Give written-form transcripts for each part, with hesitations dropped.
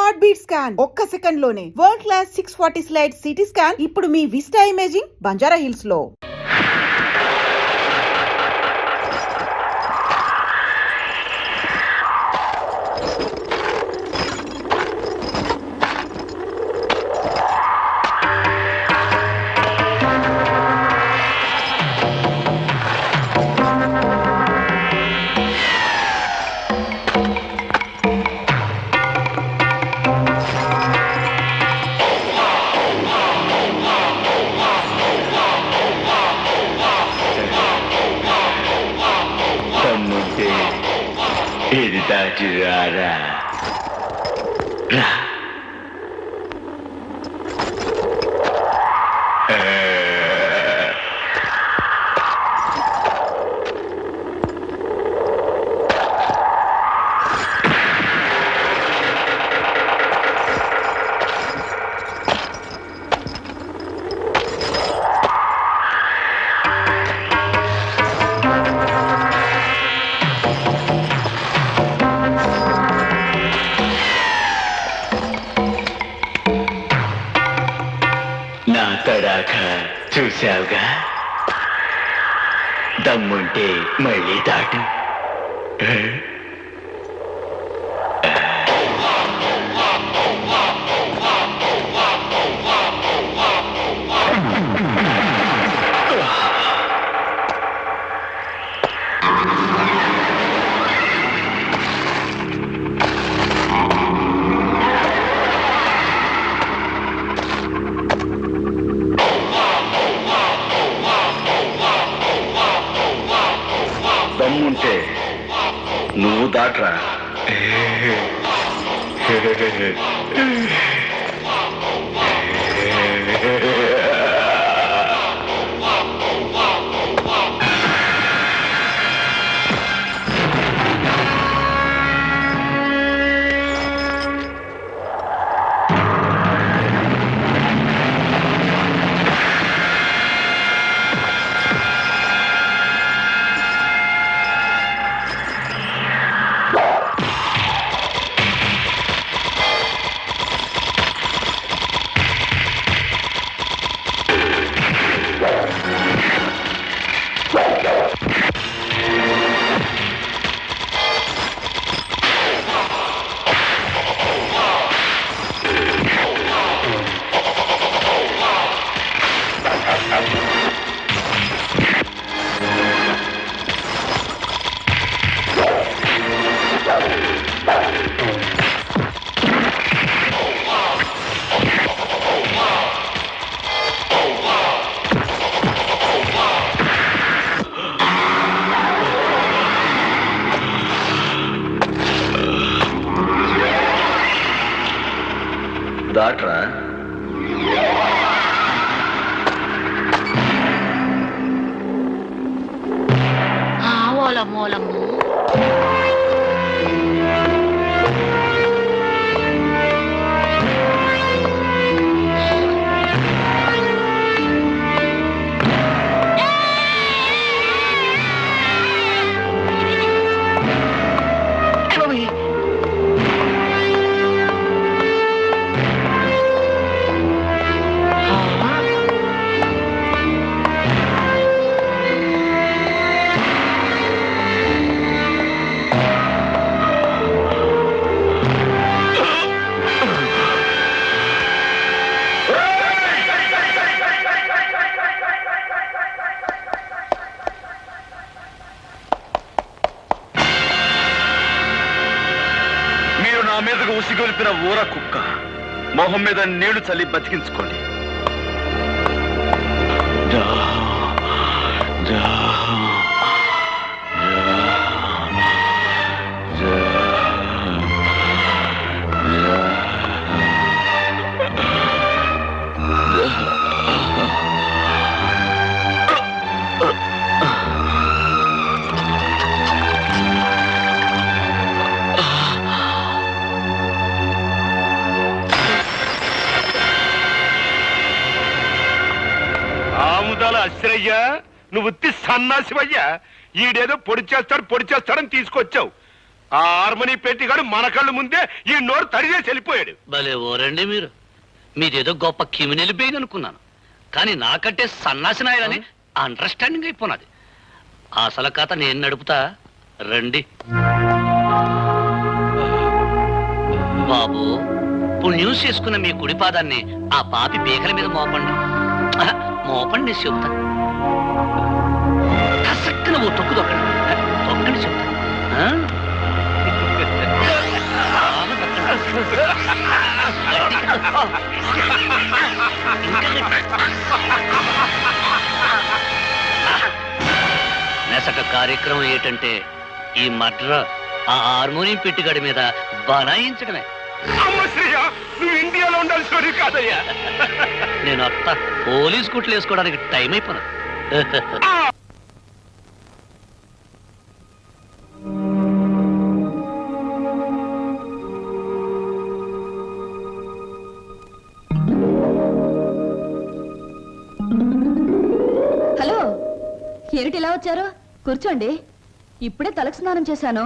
Heart beat scan ఒక్క second లోనే world class 640 slide CT scan ఇప్పుడు మీ విస్టా ఇమేజింగ్ బంజారా హిల్స్ లో. Rara. చూసావుగా, దమ్ముంటే మళ్ళీ దాటు. దమ్ముంటే నువ్వు దాట్రా. దాట్రా. ఓలమ్మోలమ్ము నా మీదకు ఉసిగొలిపిన ఊర కుక్క మొహం మీద నీళ్లు చల్లి బతికించుకోండి. అశ్రయ్యా, నువ్వు ఉత్తి సన్నాసివయ్యా. ఈడేదో పొడి చేస్తాడని తీసుకొచ్చావు. ఆ హార్మోని పెట్టిగాడు మన కళ్ళు ముందే ఈ నోరు తడిచేసి వెళ్ళిపోయాడు. భలే ఓరండి మీరు. మీదేదో గొప్ప కిమినెలి బెయిన్ అనుకున్నాను, కానీ నాకంటే సన్నాసి నాయలని అండర్స్టాండింగ్ అయిపోయినది. అసలు కథ నేను నడుపుతా, రండి. బాబు, పుణ్యం చేసుకున్న మీ కుడి పాదాన్ని ఆ పాపి పీకల మీద మోపండి. మోపండి, నేను చెబుతా. కసక్కన ఓ తొక్కు తొక్కండి. తొక్కండి, చెబుతా. నెసట కార్యక్రమం ఏంటంటే ఈ మడ్ర ఆ హార్మోనియం పెట్టిగడి మీద బనాయించడమే. అమ్మ శ్రీయ, నువ్వు ఇండియాలో ఉండాల్సి కాదయ్యా. నేను అత్త పోలీస్ కుట్లు వేసుకోవడానికి టైం అయిపోయినా. హలో, ఏమిటి ఇలా వచ్చారు? కూర్చోండి. ఇప్పుడే తలకు స్నానం చేశాను.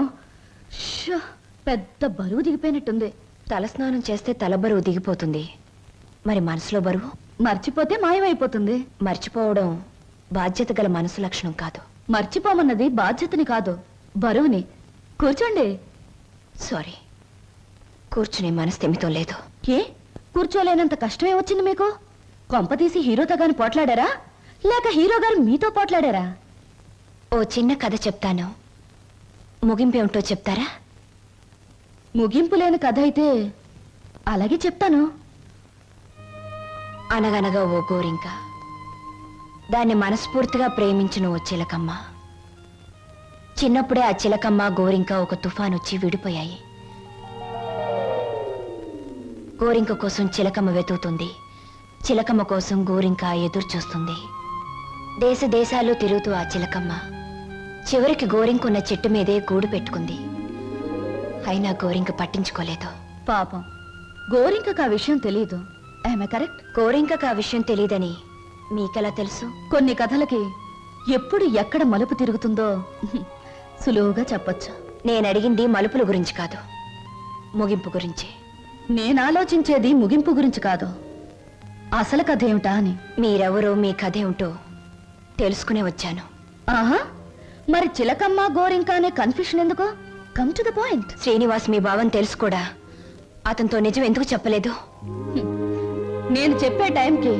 షో, పెద్ద బరువు దిగిపోయినట్టుంది. తలస్నానం చేస్తే తల బరువు దిగిపోతుంది, మరి మనసులో బరువు మర్చిపోతే మాయమైపోతుంది. మర్చిపోవడం బాధ్యత గల మనసు లక్షణం కాదు. మర్చిపోమన్నది బాధ్యతని కాదు, బరువుని. కూర్చోండి. సారీ, కూర్చునే మనస్థిమితం లేదు. ఏ, కూర్చోలేనంత కష్టమే వచ్చింది మీకు? కొంపతీసి హీరోతో గాని పోట్లాడారా, లేక హీరో గారు మీతో పోట్లాడారా? ఓ చిన్న కథ చెప్తాను, ముగింపేమిటో చెప్తారా? ముగింపు లేని కథ అయితే అలాగే చెప్తాను. అనగనగా ఓ గోరింక, దాన్ని మనస్ఫూర్తిగా ప్రేమించిన ఓ చిలకమ్మ. చిన్నప్పుడే ఆ చిలకమ్మ గోరింక ఒక తుఫాన్ వచ్చి విడిపోయాయి. గోరింక కోసం చిలకమ్మ వెతుకుతుంది, చిలకమ్మ కోసం గోరింక ఎదురు చూస్తుంది. దేశ దేశాలు తిరుగుతూ ఆ చిలకమ్మ చివరికి గోరింకున్న చెట్టు మీదే గూడు పెట్టుకుంది. అయినా గోరింక పట్టించుకోలేదు. పాపం, గోరింకకు ఆ విషయం తెలియదు. ఆమె కరెక్ట్. గోరింకకు ఆ విషయం తెలియదని మీకెలా తెలుసు? కొన్ని కథలకి ఎప్పుడు ఎక్కడ మలుపు తిరుగుతుందో సులువుగా చెప్పొచ్చు. నేనడిగింది మలుపుల గురించి కాదు, ముగింపు గురించి. నేను ఆలోచించేది ముగింపు గురించి కాదు, అసలు కథ ఏమిటా అని. మీరెవరో, మీ కథేమిటో తెలుసుకునే వచ్చాను. ఆహా, మరి చిలకమ్మ గోరింక అనే కన్ఫ్యూషన్ ఎందుకు? Come to the point. Srinivas మీ భావం తెలుసు కూడా, అతనితో నిజం ఎందుకు చెప్పలేదు? నేను చెప్పే టైంకి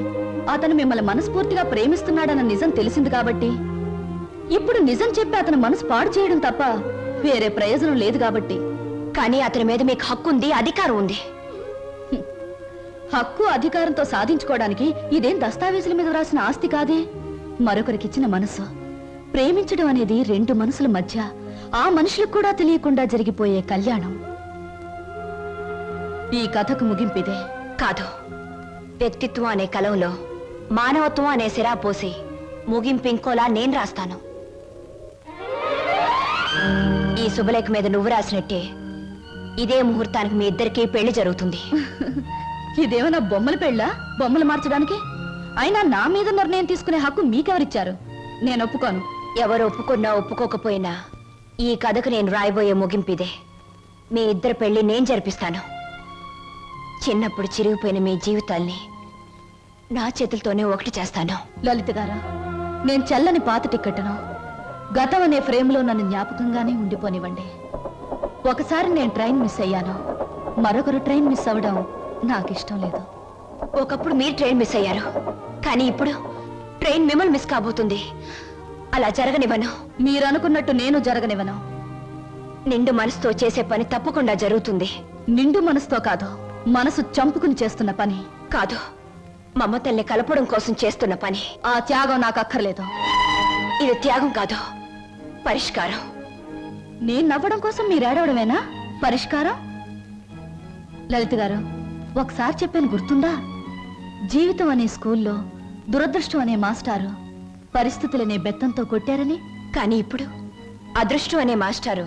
అతను మిమ్మల్ని మనస్ఫూర్తిగా ప్రేమిస్తున్నాడన్న నిజం తెలిసింది కాబట్టి, ఇప్పుడు నిజం చెప్పి అతను మనసు పాడు చేయడం తప్ప వేరే ప్రయోజనం లేదు కాబట్టి. కానీ అతని మీద మీకు హక్కు ఉంది, అధికారం ఉంది. హక్కు అధికారంతో సాధించుకోవడానికి ఇదేం దస్తావేజుల మీద రాసిన ఆస్తి కాదే. మరొకరికిచ్చిన మనసు. ప్రేమించడం అనేది రెండు మనసుల మధ్య, ఆ మనుషులకు కూడా తెలియకుండా జరిగిపోయే కళ్యాణం. ఈ కథకు ముగింపిదే. కాదు, వ్యక్తిత్వం అనే కలంలో మానవత్వం అనే సిరా పోసి ముగింపు ఇంకోలా నేను రాస్తాను. ఈ శుభలేఖ మీద నువ్వు రాసినట్టే ఇదే ముహూర్తానికి మీ ఇద్దరికీ పెళ్లి జరుగుతుంది. ఇదేమన్నా బొమ్మల పెళ్ళా, బొమ్మలు మార్చడానికి? అయినా నా మీద నిర్ణయం తీసుకునే హక్కు మీకెవరిచ్చారు? నేను ఒప్పుకోను. ఎవరు ఒప్పుకున్నా ఒప్పుకోకపోయినా ఈ కథకు నేను రాయబోయే ముగింపిదే. మీ ఇద్దరి పెళ్లి నేను జరిపిస్తాను. చిన్నప్పుడు చిరిగిపోయిన మీ జీవితాల్ని నా చేతులతోనే ఒకటి చేస్తాను. లలిత గారా, నేను చెల్లని పాత టిక్కెట్ను గతం అనే ఫ్రేమ్లో నన్ను జ్ఞాపకంగానే ఉండిపోనివ్వండి. ఒకసారి నేను ట్రైన్ మిస్ అయ్యాను, మరొకరు ట్రైన్ మిస్ అవ్వడం నాకు ఇష్టం లేదు. ఒకప్పుడు మీరు ట్రైన్ మిస్ అయ్యారు, కానీ ఇప్పుడు ట్రైన్ మిమ్మల్ని మిస్ కాబోతుంది. అలా జరగనివ్వను. మీరనుకున్నట్టు నేను జరగనివ్వను. నిండు మనసుతో చేసే పని తప్పకుండా జరుగుతుంది. నిండు మనసుతో కాదు, మనసు చంపుకుని చేస్తున్న పని. కాదు, మమతల్ని కలపడం కోసం చేస్తున్న పని. ఆ త్యాగం నాకు అక్కర్లేదు. ఇది త్యాగం కాదు, పరిష్కారం. నేను నవ్వడం కోసం మీరు ఏడవడమేనా పరిష్కారం? లలిత గారు, ఒకసారి చెప్పాను గుర్తుందా? జీవితం అనే స్కూల్లో దురదృష్టం అనే మాస్టారు పరిస్థితులనే బెత్తంతో కొట్టారని. కానీ ఇప్పుడు అదృష్టం అనే మాస్టారు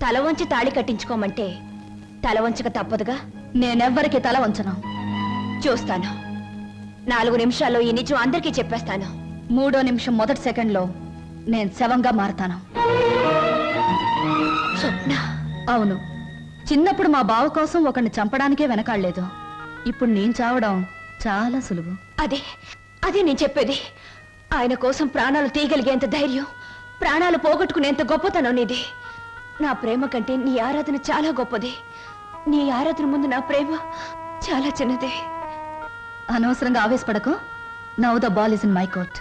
తల వంచి తాళి కట్టించుకోమంటే తల వంచక తప్పదుగా. నేనెవ్వరికి తల వంచను. చూస్తాను. 4 నిమిషాల్లో ఈ నిజం అందరికీ చెప్పేస్తాను. 3వ నిమిషం మొదటి సెకండ్లో నేను శవంగా మారతాను. స్వప్న, అవును, చిన్నప్పుడు మా బావ కోసం ఒకరిని చంపడానికే వెనకాడలేదు. ఇప్పుడు నేను చావడం చాలా సులువు. అదే నేను చెప్పేది. ఆయన కోసం ప్రాణాలు తీయగలిగేంత ధైర్యం, ప్రాణాలు పోగొట్టుకునేంత గొప్పతనం నీది. నా ప్రేమ కంటే నీ ఆరాధన చాలా గొప్పది. నీ ఆరాధన ముందు నా ప్రేమ చాలా చిన్నదే. అనవసరంగా ఆవేశపడకు. Now the ball is in my court.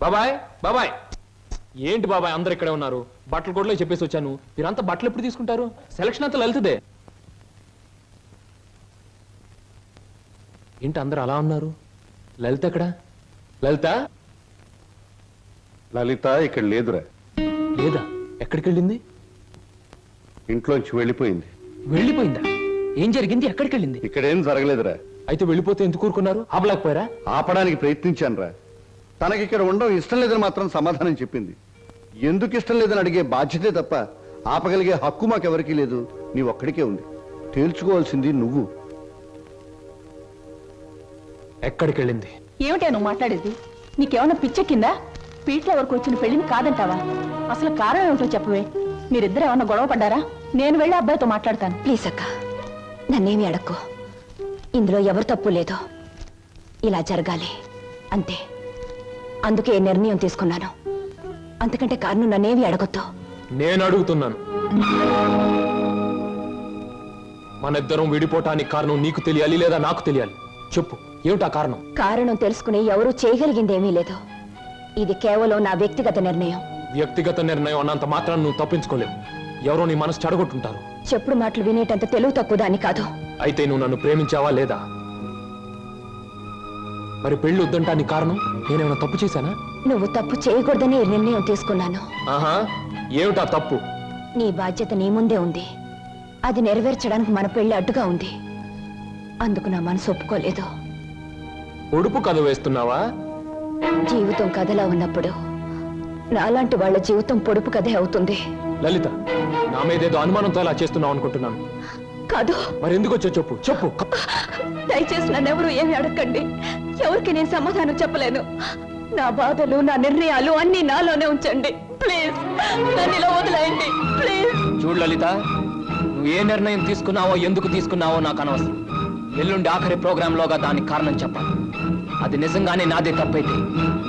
బాబాయ్ బాబాయ్, ఏంటి బాబాయ్ అందరు ఇక్కడే ఉన్నారు? బట్టలు కూడా చెప్పేసి వచ్చాను. మీరంతా బట్టలు ఎప్పుడు తీసుకుంటారు? సెలక్షన్ అంతా లలితదే. ఏంటి అందరు అలా ఉన్నారు? లలిత ఎక్కడా? లలిత లలిత ఇక్కడ లేదురా. లేదా? ఎక్కడికి వెళ్ళింది? ఇంట్లోంచి వెళ్ళిపోయింది. వెళ్ళిపోయిందా? ఏం జరిగింది? ఎక్కడికి వెళ్ళింది? ఇక్కడేం జరగలేదురా. అయితే వెళ్ళిపోతే ఎందుకు ఊరుకున్నారు? ఆపలేకపోయారా? ఆపడానికి ప్రయత్నించానురా. తనకి ఇక్కడ ఉండడం ఇష్టం లేదని మాత్రం సమాధానం చెప్పింది. ఎందుకు ఇష్టం లేదని అడిగే బాధ్యతే తప్ప ఆపగలిగే హక్కు మాకెవరికీ లేదు. నీ ఒక్కడికే ఉంది. తేల్చుకోవాల్సింది నువ్వు. ఎక్కడికి వెళ్ళింది? ఏమిటా నువ్వు మాట్లాడేది? నీకేమన్నా పిచ్చెక్కిందా? పీట్ల వరకు వచ్చిన పెళ్లిని కాదంటావా? అసలు కారణం ఏమిటో చెప్పవే. మీరిద్దరు ఏమన్నా గొడవ పడ్డారా? నేను వెళ్ళి అబ్బాయితో మాట్లాడతాను. ప్లీజ్ అక్క, నన్నేమి అడక్కో. ఇందులో ఎవరు తప్పు లేదో. ఇలా జరగాలి అంతే. అందుకే నిర్ణయం తీసుకున్నాను. అంతకంటే కారణం నన్నేమి అడగొద్దు. నేను అడుగుతున్నాను. మన ఇద్దరం విడిపోవటానికి కారణం నీకు తెలియాలి లేదా నాకు తెలియాలి. చెప్పు, ఏమిటా కారణం? కారణం తెలుసుకుని ఎవరూ చేయగలిగిందేమీ లేదు. ఇది కేవలం నా వ్యక్తిగత నిర్ణయం. వ్యక్తిగత నిర్ణయం అన్నంత మాత్రం నువ్వు తప్పించుకోలేవు. ఎవరో నీ మనసు చెడగొట్టుంటారు. చెప్పుడు మాటలు వినేటంత తెలివి తక్కువ దాన్ని కాదు. అయితే నువ్వు నన్ను ప్రేమించావా లేదా? మరి పెళ్లి వద్దంటానికి కారణం నేనేమైనా తప్పు చేశానా? నువ్వు తప్పు చేయకూడదని ఈ నిర్ణయం తీసుకున్నాను. ఆహా, ఏమిటా తప్పు? నీ బాధ్యత నీ ముందే ఉంది. అది నెరవేర్చడానికి మన పెళ్లి అడ్డుగా ఉంది. అందుకు నా మనసు ఒప్పుకోలేదు. ఉడుపు కథ వేస్తున్నావా? జీవితం కథలా ఉన్నప్పుడు నాలాంటి వాళ్ళ జీవితం పొడుపు కథే అవుతుంది. లలిత, నా మీదేదో అనుమానంతో అలా చేస్తున్నావు అనుకుంటున్నాను. కాదు. మరి ఎందుకు వచ్చో చెప్పు. చెప్పు. దయచేసి నన్నెవరూ ఏమి అడగండి. ఎవరికి నేను సమాధానం చెప్పలేను. నా బాధలు, నా నిర్ణయాలు అన్ని నాలోనే ఉంచండి. ప్లీజ్ నన్ను ఇలా వదిలేయండి. ప్లీజ్. చూడు లలిత, నువ్వు ఏ నిర్ణయం తీసుకున్నావో ఎందుకు తీసుకున్నావో నాకు అనవసరం. ఎల్లుండి ఆఖరి ప్రోగ్రాంలోగా దానికి కారణం చెప్పాలి. అది నిజంగానే నాదే తప్పైతే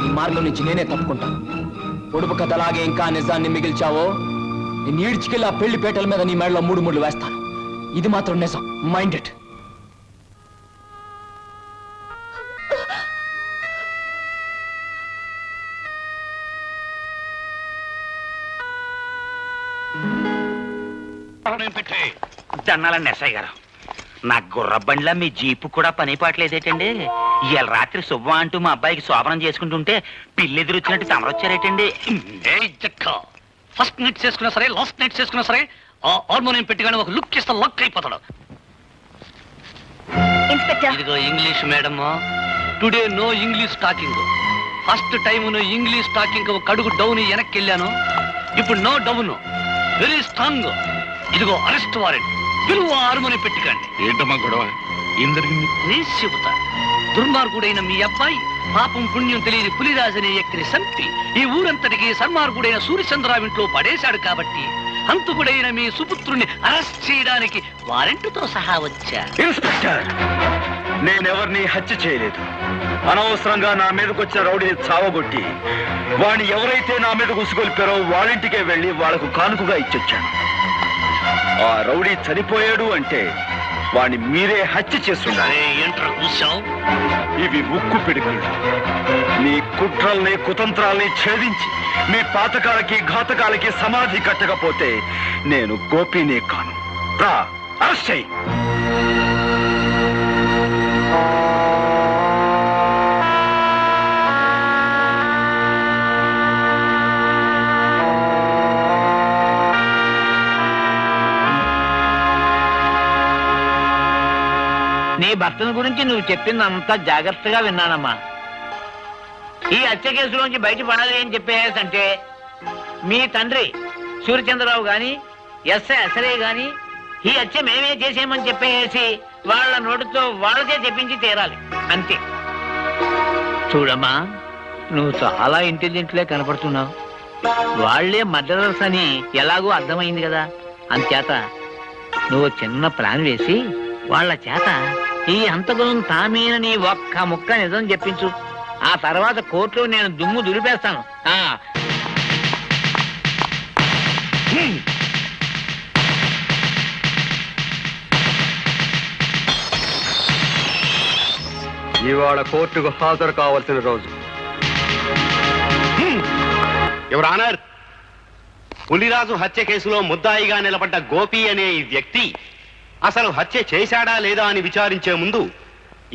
నీ మార్గం నుంచి నేనే తప్పుకుంటాను. పొడుపు కథలాగే ఇంకా నిజాన్ని మిగిల్చావో నేను ఈడ్చికెళ్ళి ఆ పెళ్లి పేటల మీద నీ మెడలో 3 ముళ్ళు వేస్తాను. ఇది మాత్రం నిజం. Mind it. దన్నాలండి ఎస్ఐ గారు. నా గుర్ర బండిలా మీ జీపు కూడా పని పాటలేదేటండి? ఇవాళ రాత్రి శుభ్వ అంటూ మా అబ్బాయికి శోభనం చేసుకుంటుంటే పిల్లి ఎదురొచ్చినట్టు తమరొచ్చారేటండి. ఫస్ట్ నైట్ చేసుకున్నా సరే, లాస్ట్ నైట్ చేసుకున్నా సరే, ఆ హార్మోనియం పెట్టిగానే ఒక లుక్ ఇస్తే లక్ అయిపోతాడు. ఇదిగో English madam, today no English talking. First time no English talking. ఒక అడుగు డౌన్ వెనక్కి వెళ్ళాను. ఇప్పుడు నో డౌన్, వెరీ స్ట్రాంగ్. ఇదిగో అరెస్ట్ వారెంట్. పిలువ హార్మోనియం పెట్టికండి. ఏంటమ్మా గొడవ? ఏం జరిగింది? నేను చెబుతా. దుర్మార్గుడైన మీ అబ్బాయి పాపం పుణ్యం తెలియని పులిరాజు అనే వ్యక్తిని చంపి ఈ ఊరంతటికి సన్మార్గుడైన సూర్యచంద్రరావు ఇంట్లో పడేశాడు. కాబట్టి హంతకుడైన మీ సుపుత్రుని అరెస్ట్ చేయడానికి వారెంట్తో సహా వచ్చా. ఇన్స్పెక్టర్, నేనెవరిని హత్య చేయలేదు. అనవసరంగా నా మీదకి వచ్చిన రౌడీని చావగొట్టి వాడిని ఎవరైతే నా మీద ఉసుగొల్పారో వాళ్ళింటికే వెళ్ళి వాళ్లకు కానుకగా ఇచ్చొచ్చాను. ఆ రౌడీ చనిపోయాడు అంటే వాడిని మీరే హత్య చేస్తుండాలి. ఏంట్రా కూర్చావు? ఇవి ఉక్కు పిడుగులు. మీ కుట్రల్ని కుతంత్రాల్ని ఛేదించి మీ పాతకాలకి ఘాతకాలకి సమాధి కట్టకపోతే నేను గోపినే కాను. రా, అరెస్ట్ చెయ్యి. నీ భర్తను గురించి నువ్వు చెప్పిందంతా జాగ్రత్తగా విన్నానమ్మా. ఈ హత్య కేసులోంచి బయటపడాలి అని చెప్పేసంటే మీ తండ్రి సూర్యచంద్రరావు గాని ఎస్ఐ అసరే గాని ఈ హత్య మేమే చేసేయమని చెప్పేసి వాళ్ళ నోటితో వాళ్ళకే చెప్పించి తీరాలి అంతే. చూడమ్మా, నువ్వు చాలా ఇంటెలిజెంట్లే కనపడుతున్నావు. వాళ్లే మర్డరర్స్ అని ఎలాగో అర్థమైంది కదా. అంచేత నువ్వు చిన్న ప్లాన్ వేసి వాళ్ళ చేత ఈ హంతకులను తామేనని ఒక్క ముక్క నిజం చెప్పించు. ఆ తర్వాత కోర్టులో నేను దుమ్ము దులిపేస్తాను. ఇవాళ కోర్టుకు హాజరు కావాల్సిన రోజు. యువర్ ఆనర్, పులిరాజు హత్య కేసులో ముద్దాయిగా నిలబడ్డ గోపి అనే ఈ వ్యక్తి అసలు హత్య చేశాడా లేదా అని విచారించే ముందు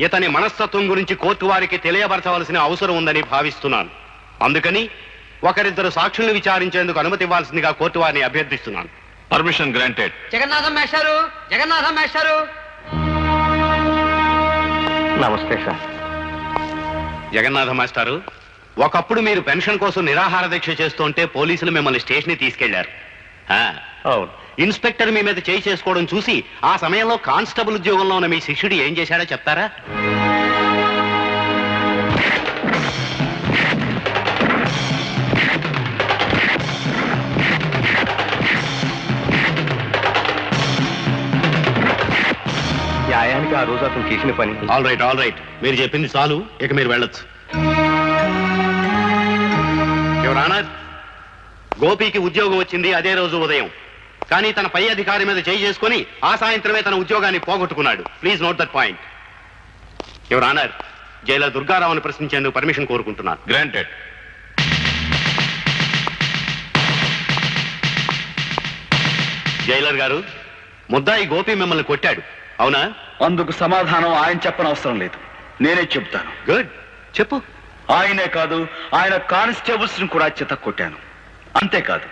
ఇతని మనస్తత్వం గురించి కోర్టు వారికి తెలియపరచవలసిన అవసరం ఉందని భావిస్తున్నాను. అందుకని ఒకరిద్దరు సాక్షుల్ని విచారించేందుకు అనుమతి ఇవ్వాల్సిందిగా కోర్టు వారిని అభ్యర్థిస్తున్నాను. Permission granted. జగన్నాథం మేస్టారు, జగన్నాథం మేస్టారు. నమస్తే సార్. జగన్నాథ మాస్టారు, ఒకప్పుడు మీరు పెన్షన్ కోసం నిరాహార దీక్ష చేస్తుంటే పోలీసులు మిమ్మల్ని స్టేషన్ తీసుకెళ్లారు. ఇన్స్పెక్టర్ మీ మీద చేయి చేసుకోవడం చూసి ఆ సమయంలో కానిస్టేబుల్ ఉద్యోగంలో ఉన్న మీ శిష్యుడు ఏం చేశాడో చెప్తారా? న్యాయానికి ఆ రోజు అతను చేసిన పని. ఆల్ రైట్, మీరు చెప్పింది చాలు, ఇక మీరు వెళ్ళొచ్చు. యువర్ ఆనర్, గోపికి ఉద్యోగం వచ్చింది అదే రోజు ఉదయం. కానీ తన పై అధికారి మీద చేయి చేసుకుని ఆ సాయంత్రమే తన ఉద్యోగాన్ని పోగొట్టుకున్నాడు. Please note that point. Your honour, jailer దుర్గారావుని ప్రశ్నించేందుకు పర్మిషన్ కోరుకుంటున్నాను. గ్రాంటెడ్. జైలర్ గారు, ముద్దాయి గోపి మిమ్మల్ని కొట్టాడు, అవునా? అందుకు సమాధానం ఆయన చెప్పనవసరం లేదు, నేనే చెప్తాను. గుడ్, చెప్పు. ఆయనే కాదు, ఆయన కానిస్టేబుల్స్ ని కూడా చెత్త కొట్టాను. అంతేకాదు,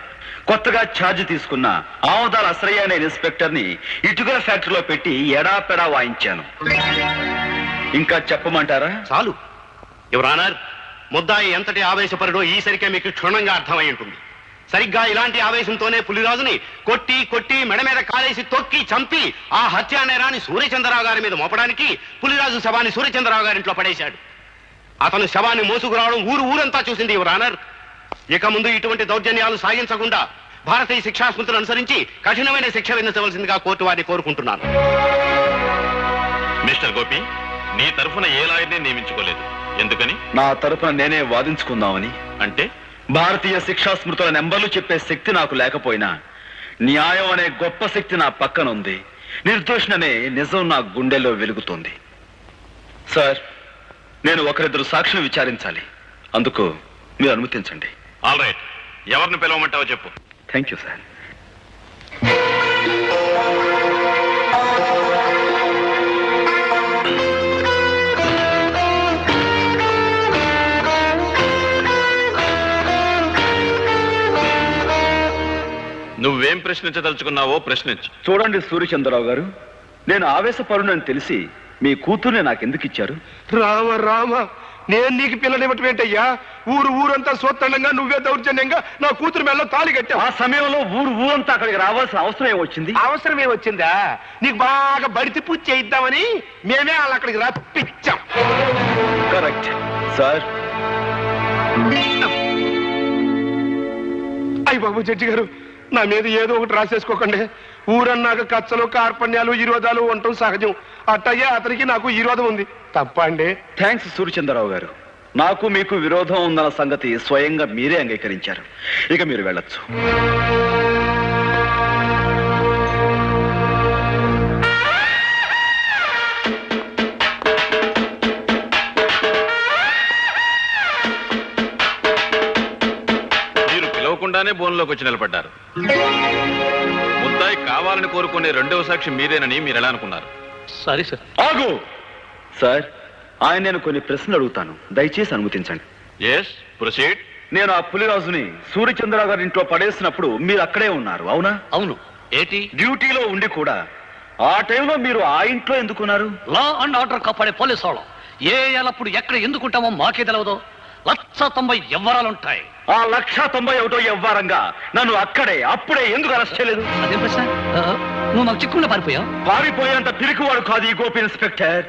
కొత్తగా ఛార్జ్ తీసుకున్న ఆమదాల అసరయ్య అనే ఇన్స్పెక్టర్ ని ఇటుకల ఫ్యాక్టరీలో పెట్టి ఎడాపెడా వాయించాను. ఇంకా చెప్పమంటారా? చాలు. యువర్ ఆనర్, ముద్దాయి ఎంతటి ఆవేశపరుడో ఈసరికే మీకు క్షుణ్ణంగా అర్థమై ఉంటుంది. సరిగ్గా ఇలాంటి ఆవేశంతోనే పులిరాజుని కొట్టి కొట్టి మెడ మీద కాలేసి తొక్కి చంపి ఆ హత్యా నేరాన్ని సూర్యచంద్రరావు గారి మీద మోపడానికి పులిరాజు శవాన్ని సూర్యచంద్రరావు గారింట్లో పడేశాడు. అతను శవాన్ని మోసుకురావడం ఊరంతా చూసింది యువర్ ఆనర్. ఇక ముందు ఇటువంటి దౌర్జన్యాలు సాగించకుండా భారతీయ శిక్షాస్మృతులను అనుసరించి కఠినమైన శిక్ష విధించవలసిందిగా కోర్టు వారిని కోరుకుంటున్నాను. మిస్టర్ గోపి, నీ తరఫున ఏ లాయర్ని నియమించుకోలేదు. ఎందుకని? నా తరఫున నేనే వాదించుకుందామని. అంటే భారతీయ శిక్షా స్మృతుల నెంబర్లు చెప్పే శక్తి నాకు లేకపోయినా న్యాయం అనే గొప్ప శక్తి నా పక్కన ఉంది. నిర్దోషణనే నిజం నా గుండెల్లో వెలుగుతోంది. సార్, నేను ఒకరిద్దరు సాక్షులు విచారించాలి. అందుకు మీరు అనుమతించండి. ఆల్ రైట్, ఎవరిని పిలవమంటావో చెప్పు. Thank you sir. నువ్వేం ప్రశ్నించదలుచుకున్నావో ప్రశ్నించు. చూడండి సూర్యచంద్రరావు గారు, నేను ఆవేశపరునని తెలిసి మీ కూతుర్ని నాకెందుకు ఇచ్చారు? రామ రామ, నేను నీకు పిల్లనివ్వటం ఏంటయ్యా? ఊరంతా సోత్తండంగా నువ్వే దౌర్జన్యంగా నా కూతురు మెల్ల తాళి కట్టావు. ఆ సమయంలో ఊరంతా అక్కడికి రావాల్సిన అవసరం ఏమొచ్చింది? అవసరమే వచ్చిందా? నీకు బాగా బడితి పూజ చేయిద్దామని మేమే వాళ్ళు అక్కడికి రప్పించాం. Correct sir. అయ్య బాబు జడ్జి గారు, నా మీద ఏదో ఒకటి రాసేసుకోకండి. ఊరన్నాక కచ్చలు కార్పణ్యాలు విరోధాలు ఉండటం సహజం. అట్టయ్యా అతనికి నాకు విరోధం ఉంది. తప్ప అండి? థ్యాంక్స్ సూర్యచంద్రరావు గారు. నాకు మీకు విరోధం ఉందన్న సంగతి స్వయంగా మీరే అంగీకరించారు. ఇక మీరు వెళ్ళొచ్చు. మీరు పిలవకుండానే బోన్లోకి వచ్చి నిలబడ్డారు. ముద్దాయి కావాలని కోరుకునే రెండవ సాక్షి మీరేనని మీరు ఎలా అనుకున్నారు? Sorry sir. ఆగు సార్, ఆయన నేను కొన్ని ప్రశ్నలు అడుగుతాను, దయచేసి అనుమతించండి. Yes proceed. నేను ఆ పులిరాజుని సూర్యచంద్రరావు గారి ఇంట్లో పడేసినప్పుడు మీరు అక్కడే ఉన్నారు, అవునా? అవును. ఏంటి? డ్యూటీలో ఉండి కూడా ఆ టైంలో మీరు ఆ ఇంట్లో ఎందుకున్నారు? లా అండ్ ఆర్డర్ కాపాడే పోలీసు వాళ్ళం ఏ ఎల్లప్పుడు ఎక్కడ ఎందుకుంటామో మాకే తెలవదు. 190 ఎవ్వరాలుంటాయి. ఆ 191 వ్యవహారంగా నన్ను అక్కడే అప్పుడే ఎందుకు అరెస్ట్ చేయలేదు? అదే ప్రశ్న. నువ్వు మాకు చిక్కుకుండా పారిపోయావు. పారిపోయేంత పిరికివాడు కాదు ఈ గోపి ఇన్స్పెక్టర్.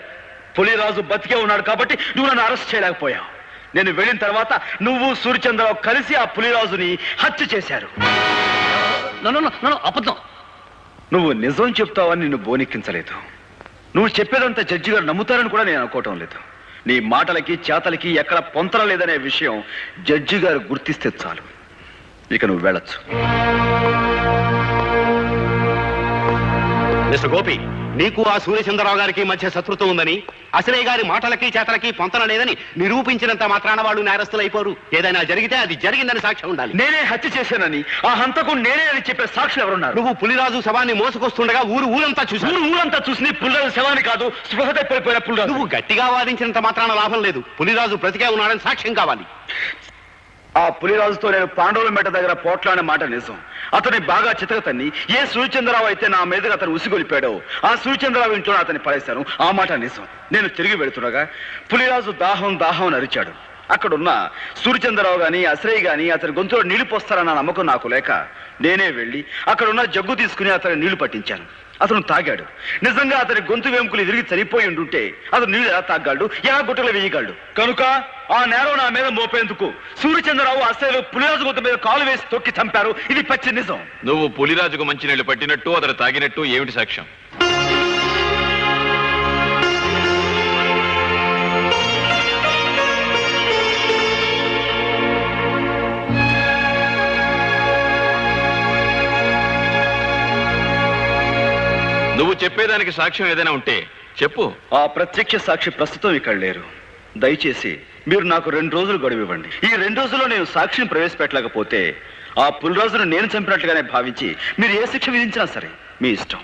పులిరాజు బతికే ఉన్నాడు కాబట్టి నువ్వు నన్ను అరెస్ట్ చేయలేకపోయావు. నేను వెళ్ళిన తర్వాత నువ్వు సూర్యచంద్రరావు కలిసి ఆ పులిరాజుని హత్య చేశారు. అబద్ధం. నువ్వు నిజం చెప్తావని నిన్ను బోనెక్కించలేదు. నువ్వు చెప్పేదంతా జడ్జి గారు నమ్ముతారని కూడా నేను అనుకోవటం లేదు. నీ మాటలకి చేతలకి ఎక్కడ పొంతన లేదనే విషయం జడ్జి గారు గుర్తిస్తే చాలు. ఇక నువ్వు వెళ్ళొచ్చు. మిస్టర్ గోపి, నీకు ఆ సూర్యచంద్రరావు గారికి మధ్య శత్రుత్వం ఉందని, అసలే గారి మాటలకి చేతలకి పొంతన లేదని నిరూపించినంత మాత్రాన వాళ్ళు నేరస్తులు అయిపోరు. ఏదైనా జరిగితే అది జరిగిందని సాక్ష్యం ఉండాలి. నేనే హత్య చేశానని, ఆ హంతకు నేనే అని చెప్పే సాక్షులు ఎవరున్నారు? నువ్వు పులిరాజు శవాన్ని మోసుకొస్తుండగా ఊరంతా చూసి ఊరంతా చూసి పులిరాజు శవాన్ని కాదు, స్పృహ తప్పిపోయిన పులిరాజు. నువ్వు గట్టిగా వాదించినంత మాత్రాన లాభం లేదు. పులిరాజు బ్రతికే ఉన్నాడని సాక్ష్యం కావాలి. ఆ పులిరాజుతో నేను పాండవుల మెట దగ్గర పోట్లాడిన మాట నిజం. అతని బాగా చితకతన్ని ఏ సూర్యచంద్రరావు అయితే నా మీదగా అతను ఉసిగొలిపాడో ఆ సూర్యచంద్రరావు ఇంట్లో అతన్ని పడేశాను. ఆ మాట నిజం. నేను తిరిగి వెళుతుండగా పులిరాజు దాహం అని అరిచాడు. అక్కడున్న సూర్యచంద్రరావు గాని అశ్రయ్ గాని అతని గొంతులో నీళ్లు పోస్తారన్న నమ్మకం నాకు లేక నేనే వెళ్ళి అక్కడున్న జగ్గు తీసుకుని అతని నీళ్లు పట్టించాను. అతను తాగాడు. నిజంగా అతని గొంతు వెంకులు విరిగి చనిపోయి ఉండుంటే అతను నీళ్లు ఎలా తాగలడు, ఎలా గుట్టలు వేయగలడు? కనుక ఆ నేరం నా మీద మోపేందుకు సూర్యచంద్రరావు అసలు పులిరాజు గొంతు మీద కాలు వేసి తొక్కి చంపారు. ఇది పచ్చి నిజం. నువ్వు పులిరాజుకు మంచి నీళ్లు పట్టినట్టు అతను తాగినట్టు ఏమిటి సాక్ష్యం? నువ్వు చెప్పేదానికి సాక్ష్యం ఏదైనా ఉంటే చెప్పు. ఆ ప్రత్యక్ష సాక్షి ప్రస్తుతం ఇక్కడ లేరు. దయచేసి మీరు నాకు 2 రోజులు గడువు ఇవ్వండి. ఈ 2 రోజుల్లో నేను సాక్షిని ప్రవేశపెట్టలేకపోతే ఆ పులిరాజును నేను చంపినట్లుగానే భావించి మీరు ఏ శిక్ష విధించినా సరే మీ ఇష్టం.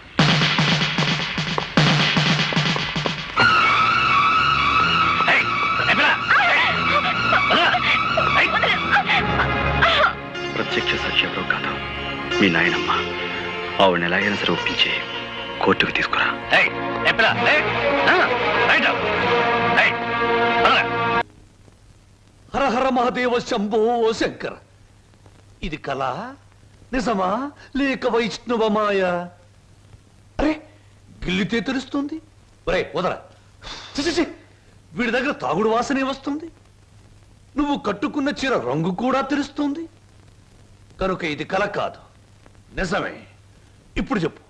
ప్రత్యక్ష సాక్షి ఎవరో కాదు, మీ నాయనమ్మ. ఆవిడని ఎలాగైనా సరే ఒప్పించి కోర్టుకు తీసుకురా. హర హర మహాదేవ శంభో శంకర. ఇది కళ నిజమా లేక వైష్ణవ మాయ? అరే గిల్లితే తెలుస్తుంది. ఒరే వదరా, వీడి దగ్గర తాగుడు వాసనే వస్తుంది. నువ్వు కట్టుకున్న చీర రంగు కూడా తెలుస్తుంది. కనుక ఇది కళ కాదు, నిజమే. ఇప్పుడు చెప్పు,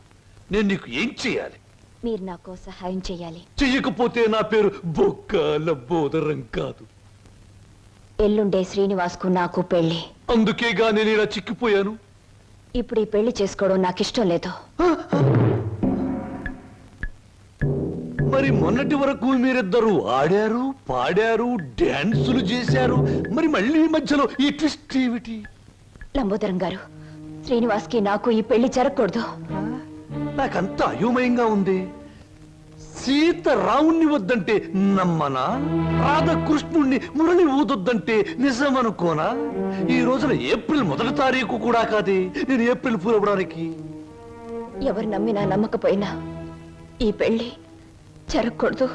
నేను నీకు ఏం చేయాలి? మీరు నాకు సహాయం చేయాలి. చెయ్యకపోతే నా పేరు బొక్కాల బోదరం కాదు. ఎల్లుండే శ్రీనివాస్కు నాకు పెళ్లి. అందుకేగా నేను ఇలా చిక్కిపోయాను. ఇప్పుడు ఈ పెళ్లి చేసుకోవడం నాకు ఇష్టం లేదు. మరి మొన్నటి వరకు మీరిద్దరూ ఆడారు, పాడారు, డాన్సులు చేశారు. మరి మళ్ళీ మధ్యలో ఈ ట్విస్ట్ ఏమిటి? లంబోదరం గారు, శ్రీనివాస్కి నాకు ఈ పెళ్లి జరగకూడదు. నాకంత అయోమయంగా ఉంది. సీత రావుణ్ణి వద్దంటే నమ్మనా? రాధకృష్ణుణ్ణి మురళి ఊదొద్దంటే నిజమనుకోనా? ఈ రోజున ఏప్రిల్ 1వ తారీఖు కూడా కాదే నేను ఏప్రిల్ ఫూల్ అవ్వడానికి. ఎవరు నమ్మినా నమ్మకపోయినా ఈ పెళ్లి జరగకూడదు.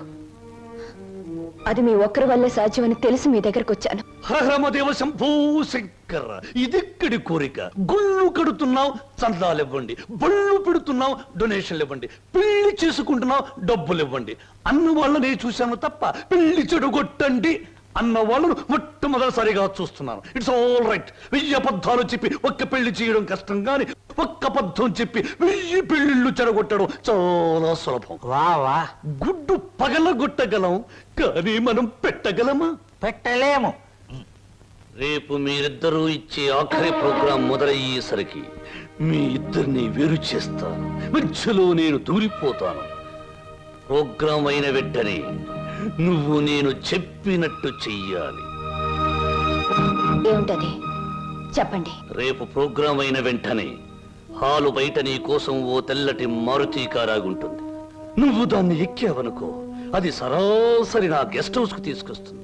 అది మీ ఒక్కరి వల్లే సాధ్యమని తెలిసి మీ దగ్గరకు వచ్చాను. హరహరమదేవ శంభో శంకర. ఇదెక్కడి కోరిక? గుళ్ళు కడుతున్నావు, చందాలు ఇవ్వండి. బళ్ళు పెడుతున్నావు, డొనేషన్లు ఇవ్వండి. పెళ్లి చేసుకుంటున్నావు, డబ్బులు ఇవ్వండి. అన్న వాళ్ళనే చూశాను తప్ప పెళ్లి చెడగొట్టండి అన్న వాళ్ళను మొట్టమొదటిసారిగా చూస్తున్నాను. It's all right. 1000 అబద్ధాలు చెప్పి ఒక్క పెళ్లి చేయడం కష్టం, గాని ఒక్క అబద్ధం చెప్పి 1000 పెళ్లిళ్ళు చెడగొట్టడం చాలా సులభం. వా గుడ్డు పగలగొట్టగలం, కానీ మనం పెట్టగలమా? పెట్టలేము. రేపు మీరిద్దరూ ఇచ్చే ఆఖరి ప్రోగ్రాం మొదలయ్యేసరికి మీ ఇద్దరిని వేరు చేస్తాను. మధ్యలో నేను దూరిపోతాను. ప్రోగ్రాం అయిన వెంటనే నువ్వు నేను చెప్పినట్టు చెయ్యాలి. ఏమిటది చెప్పండి. రేపు ప్రోగ్రాం అయిన వెంటనే హాలు బయట నీ కోసం ఓ తెల్లటి మారుతి కారాగుంటుంది. నువ్వు దాన్ని ఎక్కావనుకో, అది సరాసరి నా గెస్ట్ హౌస్ కు తీసుకొస్తుంది.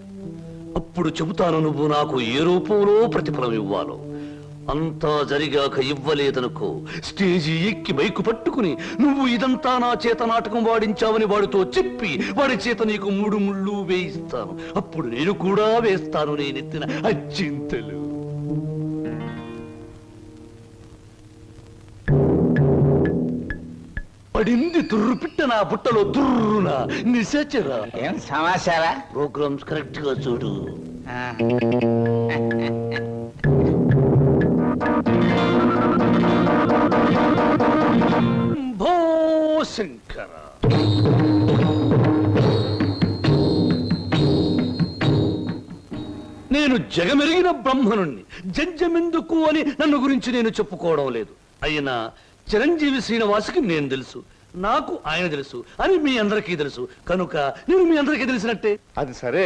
అప్పుడు చెబుతాను నువ్వు నాకు ఏ రూపంలో ప్రతిఫలం ఇవ్వాలో. అంతా జరిగాక ఇవ్వలేదనుకో, స్టేజి ఎక్కి బైకు పట్టుకుని నువ్వు ఇదంతా నా చేత నాటకం వాడించావని వాడితో చెప్పి వాడి చేత నీకు 3 ముళ్ళు వేయిస్తాను. అప్పుడు నేను కూడా వేస్తాను నేనెత్తిన అచ్చింతలు. తుర్రు పిట్ట నా బుట్టలో దుర్రునా నిశాచరా. ఏం సమాచారా? ప్రోగ్రామ్స్ కరెక్ట్ గా చూడు. భో శంకర. నేను జగమెరిగిన బ్రహ్మనుణ్ణి, జంజమెందుకు అని నన్ను గురించి నేను చెప్పుకోవడం లేదు. అయినా చిరంజీవి శ్రీనివాసుకి నేను తెలుసు, నాకు ఆయన తెలుసు అని మీ అందరికీ తెలుసు కనుక నేను మీ అందరికీ తెలిసినట్టే. అది సరే,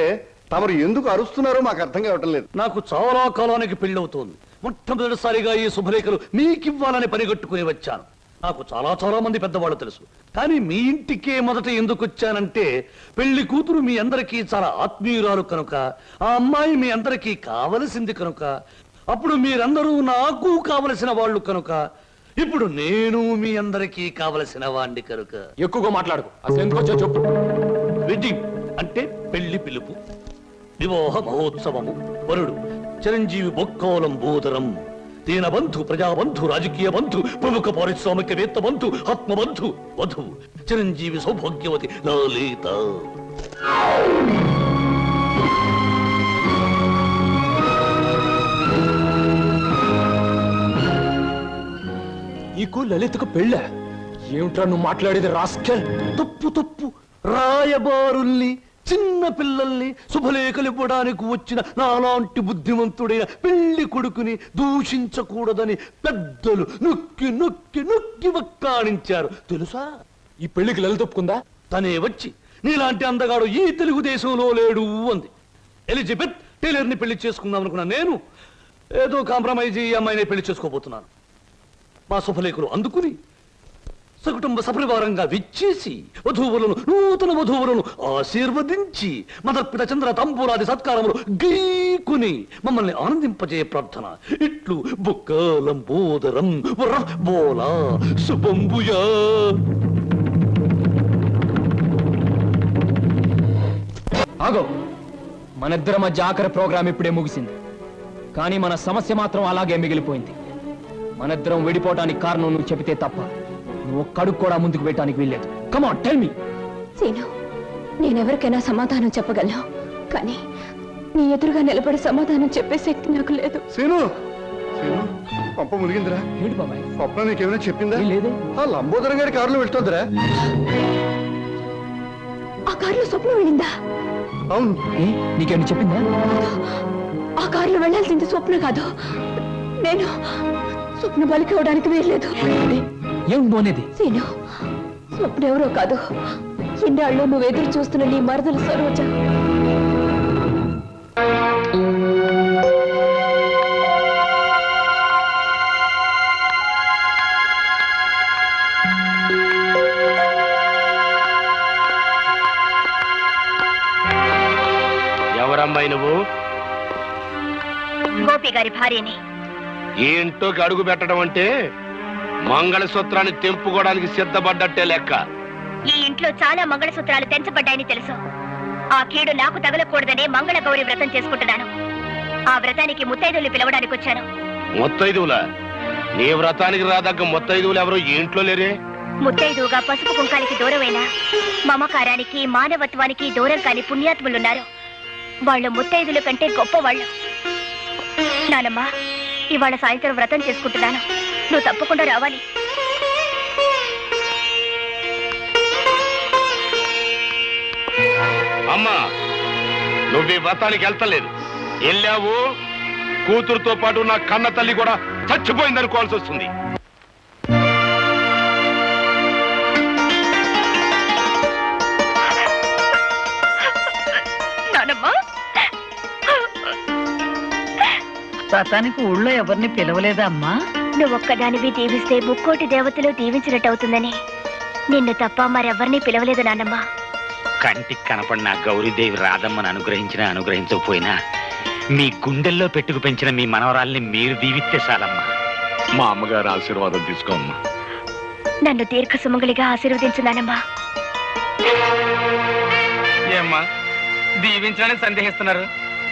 తమరు ఎందుకు అరుస్తున్నారో మాకు అర్థం కావటం లేదు. నాకు చాలా కాలానికి పెళ్ళవుతోంది. మొట్టమొదటిసారిగా ఈ శుభలేఖలు మీకివ్వాలని పనిగట్టుకుని వచ్చాను. నాకు చాలా మంది పెద్దవాళ్ళు తెలుసు, కానీ మీ ఇంటికే మొదట ఎందుకు వచ్చానంటే పెళ్లి కూతురు మీ అందరికీ చాలా ఆత్మీయురాలు కనుక, ఆ అమ్మాయి మీ అందరికీ కావలసింది కనుక, అప్పుడు మీరందరూ నాకు కావలసిన వాళ్ళు కనుక, ఇప్పుడు నేను మీ అందరికీ కావలసిన వాణ్ణి కనుక. ఎక్కువగా మాట్లాడుకో, అసలు ఎందుకు వచ్చా చెప్పు. వెడ్డింగ్ అంటే పెళ్లి పిలుపు, వివాహ మహోత్సవము. వరుడు చిరంజీవి బొక్కోలం బోదరం, దీనబంధు, ప్రజాబంధు, రాజకీయ బంధు, ప్రముఖ పారిశ్రామికవేత్త బంధు, ఆత్మబంధు. వధువు చిరంజీవి సౌభాగ్యవతి లలిత. నీకు లలితకు పెళ్ళ? ఏమిట్రా నువ్వు మాట్లాడేది రాస్కెల్? తప్పు. రాయబారుల్ని, చిన్న పిల్లల్ని శుభలేఖలు ఇవ్వడానికి వచ్చిన నాలాంటి బుద్ధిమంతుడైన పెళ్లి కొడుకుని దూషించకూడదని పెద్దలు నొక్కి వక్కాణించారు తెలుసా? ఈ పెళ్లికి లలిత ఒప్పుకుందా? తనే వచ్చి నీలాంటి అందగాడు ఈ తెలుగుదేశంలో లేడు అంది. ఎలిజబెత్ టైలర్ని పెళ్లి చేసుకుందాం అనుకున్నా నేను ఏదో కాంప్రమైజ్ ఈ అమ్మాయిని పెళ్లి చేసుకోబోతున్నాను. మా శుభలేఖలు అందుకుని సకుటుంబ సపరివారంగా విచ్చేసి వధూవులను, నూతన వధూవులను ఆశీర్వదించి మదర్పిత చంద్ర తంబూరాది సత్కారములు గీకుని మమ్మల్ని ఆనందింపజేయ ప్రార్థన. ఇట్లు బుక్కలంబోదరం బోలా శుభంబుయా. ఆగో, మనిద్దరి మధ్య ఆఖరి ప్రోగ్రాం ఇప్పుడే ముగిసింది, కానీ మన సమస్య మాత్రం అలాగే మిగిలిపోయింది. మనిద్దరం విడిపోవటానికి కారణం నువ్వు చెబితే తప్ప నువ్వు ఒక్కడుగు కూడా ముందుకు పెట్టడానికి వీల్లేదు. Come on, tell me. Seenu, నేనెవరికైనా సమాధానం చెప్పగలను, కానీ నీ ఎదురుగా నిలబడి సమాధానం చెప్పే శక్తి నాకు లేదు. సీను, పంప మునిగిందిరా. ఏంటి బాబాయ్? స్వప్న నీకేమైనా చెప్పిందా? లేదే. ఆ లంబోదరం గారి కారులో వెళ్తుందిరా. ఆ కారులో స్వప్న వెళ్ళిందా? అవును. నీకేమైనా చెప్పిందా? ఆ కారులో వెళ్ళాల్సింది స్వప్న కాదు, నేను. స్వప్న బలి కావడానికి వీల్లేదు. ఏం పోనేది? సీను, స్వప్న ఎవరో కాదు, ఇన్నాళ్ళు నువ్వు ఎదురు చూస్తున్న నీ మరదలు సరోజ. ఎవరమ్మాయి నువ్వు? గోపి గారి భార్యని. ఈ ఇంట్లోకి అడుగు పెట్టడం అంటే మంగళసూత్రాన్ని తెంపుకోవడానికి సిద్ధపడ్డట్టే లెక్క. ఈ ఇంట్లో చాలా మంగళసూత్రాలు తెంచబడ్డాయని తెలుసు. ఆ కీడు నాకు తగలకూడదనే మంగళ గౌరి వ్రతం చేసుకుంటున్నాను. ఆ వ్రతానికి ముత్తైదువులు పిలవడానికి వచ్చాను. ముత్తైదువులా? నీ వ్రతానికి రాదగ్గ ముత్తైదువులు ఎవరు ఈ ఇంట్లో లేరే? ముత్తైదువుగా పసుపు కుంకాలకి దూరమైన, మమకారానికి మానవత్వానికి దూరం కాని పుణ్యాత్ములున్నారు. వాళ్ళు ముత్తైదుల కంటే గొప్పవాళ్ళు. నానమ్మా, ఇవాళ సాయంత్రం వ్రతం చేసుకుంటున్నాను, నువ్వు తప్పకుండా రావాలి. అమ్మా, నువ్వు ఈ వ్రతానికి వెళ్తలేదు. వెళ్ళావు, కూతురుతో పాటు నా కన్న తల్లి కూడా చచ్చిపోయిందనుకోవాల్సి వస్తుంది. వ్రతానికి ఊళ్ళో ఎవరిని పిలవలేదా అమ్మా? నువ్వొక్కదానివి దీవిస్తే ముక్కోటి దేవతలు దీవించినట్టవుతుందని నిన్ను తప్ప మరెవరిని పిలవలేదు నాన్నమ్మ. కంటికి కనపడిన గౌరీదేవి రాధమ్మను అనుగ్రహించినా అనుగ్రహించకపోయినా మీ గుండెల్లో పెట్టుకు పెంచిన మీ మనవరాల్ని మీరు దీవిస్తే చాలమ్మా. మా అమ్మగారు ఆశీర్వాదం తీసుకోమ్మా. నన్ను దీర్ఘ సుమంగళిగా ఆశీర్వదించు నానమ్మా. ఏమ్మా దీవించడానికి సందేహిస్తున్నారు?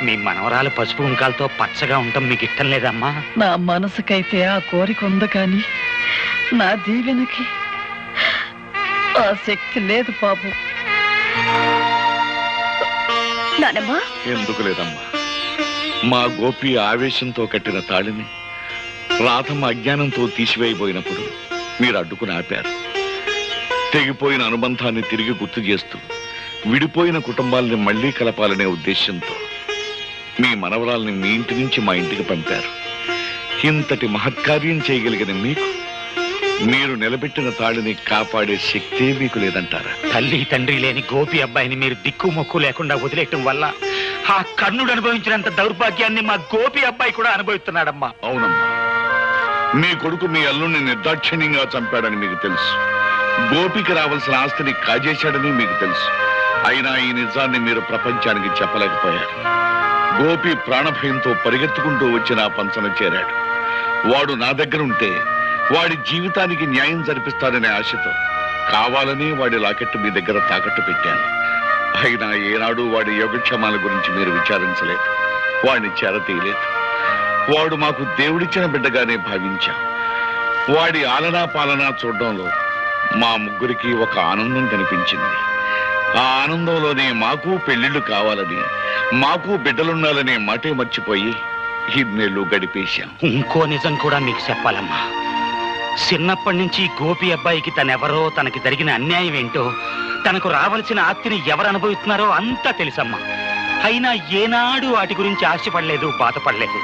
మీ మనవరాలు పసుపు కుంకాలతో పచ్చగా ఉండటం మీకు ఇష్టం లేదమ్మా? నా మనసుకైతే ఆ కోరిక ఉంది, కానీ నా దీవెనకి ఆ శక్తి లేదు బాబు. నానమ్మా, ఎందుకు లేదమ్మా, మా గోపి ఆవేశంతో కట్టిన తాళిని రాధమ్మ అజ్ఞానంతో తీసివేయబోయినప్పుడు మీరు అడ్డుకుని ఆపారు. తెగిపోయిన అనుబంధాన్ని తిరిగి గుర్తు చేస్తూ విడిపోయిన కుటుంబాలని మళ్లీ కలపాలనే ఉద్దేశంతో మీ మనవరాల్ని మీ ఇంటి నుంచి మా ఇంటికి పంపారు. ఇంతటి మహత్కార్యం చేయగలిగిన మీకు మీరు నిలబెట్టిన తాళిని కాపాడే శక్తే మీకు లేదంటారా? తల్లి తండ్రి లేని గోపి అబ్బాయిని మీరు దిక్కు మొక్కు లేకుండా వదిలేయటం వల్ల ఆ కర్ణుడు అనుభవించినంత దౌర్భాగ్యాన్ని మా గోపి అబ్బాయి కూడా అనుభవిస్తున్నాడమ్మా. అవునమ్మా, మీ కొడుకు మీ అల్లుణ్ణి నిర్దాక్షిణ్యంగా చంపాడని మీకు తెలుసు. గోపికి రావాల్సిన ఆస్తిని కాజేశాడని మీకు తెలుసు. అయినా ఈ నిజాన్ని మీరు ప్రపంచానికి చెప్పలేకపోయారు. గోపి ప్రాణభయంతో పరిగెత్తుకుంటూ వచ్చి నా పంచన చేరాడు. వాడు నా దగ్గర ఉంటే వాడి జీవితానికి న్యాయం జరిపిస్తాడనే ఆశతో కావాలని వాడి లాకెట్టు మీ దగ్గర తాకట్టు పెట్టాను. అయినా ఏనాడు వాడి యోగక్షేమాల గురించి మీరు విచారించలేదు, వాడిని చేరతీయలేదు. వాడు మాకు దేవుడిచ్చిన బిడ్డగానే భావించాం. వాడి ఆలనా పాలనా చూడడంలో మా ముగ్గురికి ఒక ఆనందం కనిపించింది. ఆ ఆనందంలోనే మాకు పెళ్లిళ్ళు కావాలని, మాకు బిడ్డలుండాలనే మాటే మర్చిపోయి ఇన్నేళ్లు గడిపేశాం. ఇంకో నిజం కూడా మీకు చెప్పాలమ్మా. చిన్నప్పటి నుంచి గోపి అబ్బాయికి తనెవరో, తనకి జరిగిన అన్యాయం ఏంటో, తనకు రావాల్సిన ఆస్తిని ఎవరు అనుభవిస్తున్నారో అంతా తెలుసమ్మా. అయినా ఏనాడు వాటి గురించి ఆశపడలేదు, బాధపడలేదు.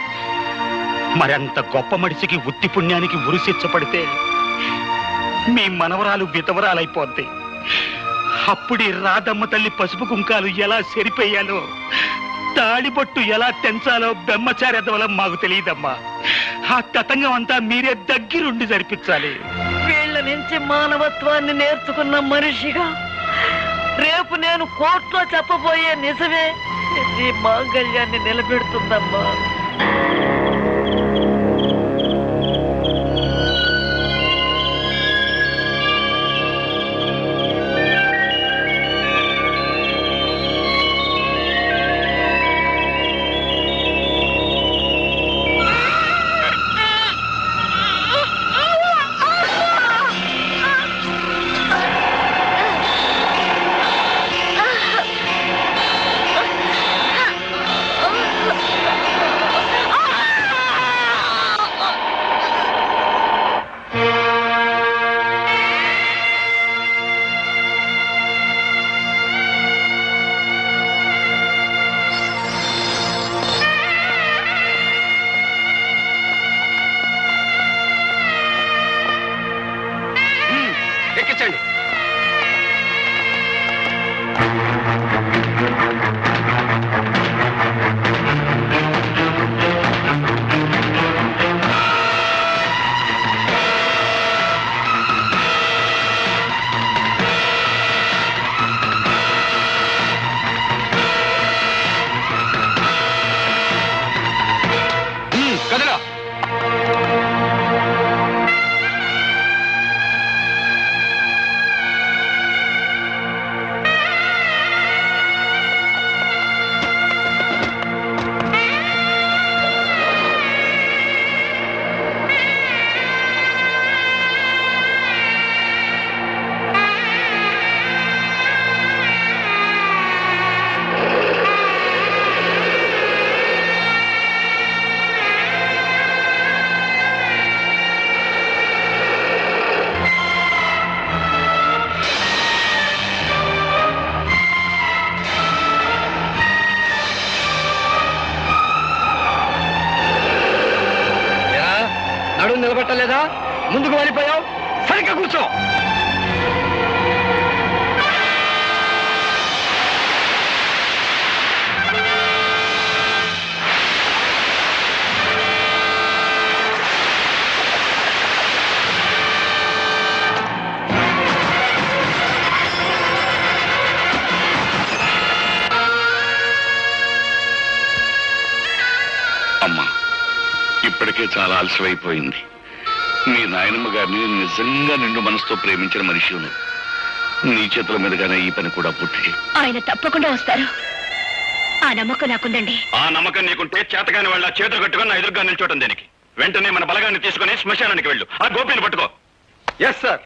మరంత గొప్ప మనిషికి ఉత్తి పుణ్యానికి ఉరిశిచ్చపడితే మీ మనవరాలు విధవరాలైపోద్ది. అప్పుడే రాధమ్మ తల్లి పసుపు కుంకాలు ఎలా సరిపోయాలో, తాళిబొట్టు ఎలా తెంచాలో బ్రహ్మచార్యత మాకు తెలియదమ్మా. ఆ తతంగం అంతా మీరే దగ్గరుండి జరిపించాలి. వీళ్ళ నుంచి మానవత్వాన్ని నేర్చుకున్న మనిషిగా రేపు నేను కోర్టులో చెప్పబోయే నిజమే ఈ మాంగళ్యాన్ని నిలబెడుతుందమ్మా. ఎక్కించండి. కదలా. నడుము నిలబట్టలేదా? ముందుకు వెళ్ళిపోయావు. సరిగ్గా కూర్చో. అమ్మా, ఇప్పటికే చాలా ఆలస్యమైపోయింది. మీ నాయనమ్మ గారిని నిజంగా నిండు మనసుతో ప్రేమించిన మనిషి నువ్వు. నీ చేతుల మీదుగానే ఈ పని కూడా పూర్తి చేయి. ఆయన తప్పకుండా వస్తారు. ఆ నమ్మకం నాకుందండి. ఆ నమ్మకం నీకుంటే చేతగాని వాళ్ళ చేతులు కట్టుకుని నా ఎదురుగా నిల్చోటం దేనికి? వెంటనే మన బలగాన్ని తీసుకుని శ్మశానానికి వెళ్ళు. ఆ గోపిని పట్టుకో. Yes sir.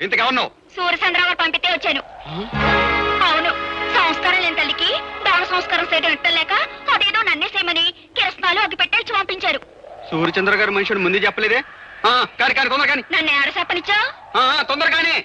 ఇంతకెవన్నావు? సూర్యచంద్రరావు పంపితే వచ్చాను. అవును, సంస్కారం లేని తల్లికి దాన సంస్కారం చేయడం ఎట్టలేక అదేదో నన్నే చేయమని కిరసనాలు అగ్గి పెట్టేసి పంపించారు. సూర్యచంద్ర గారు మనుషుడు ముందు చెప్పలేదే? కాని కాని తొందర కాని. నన్ను ఆడ చెప్పనిచ్చా? తొందర కాని.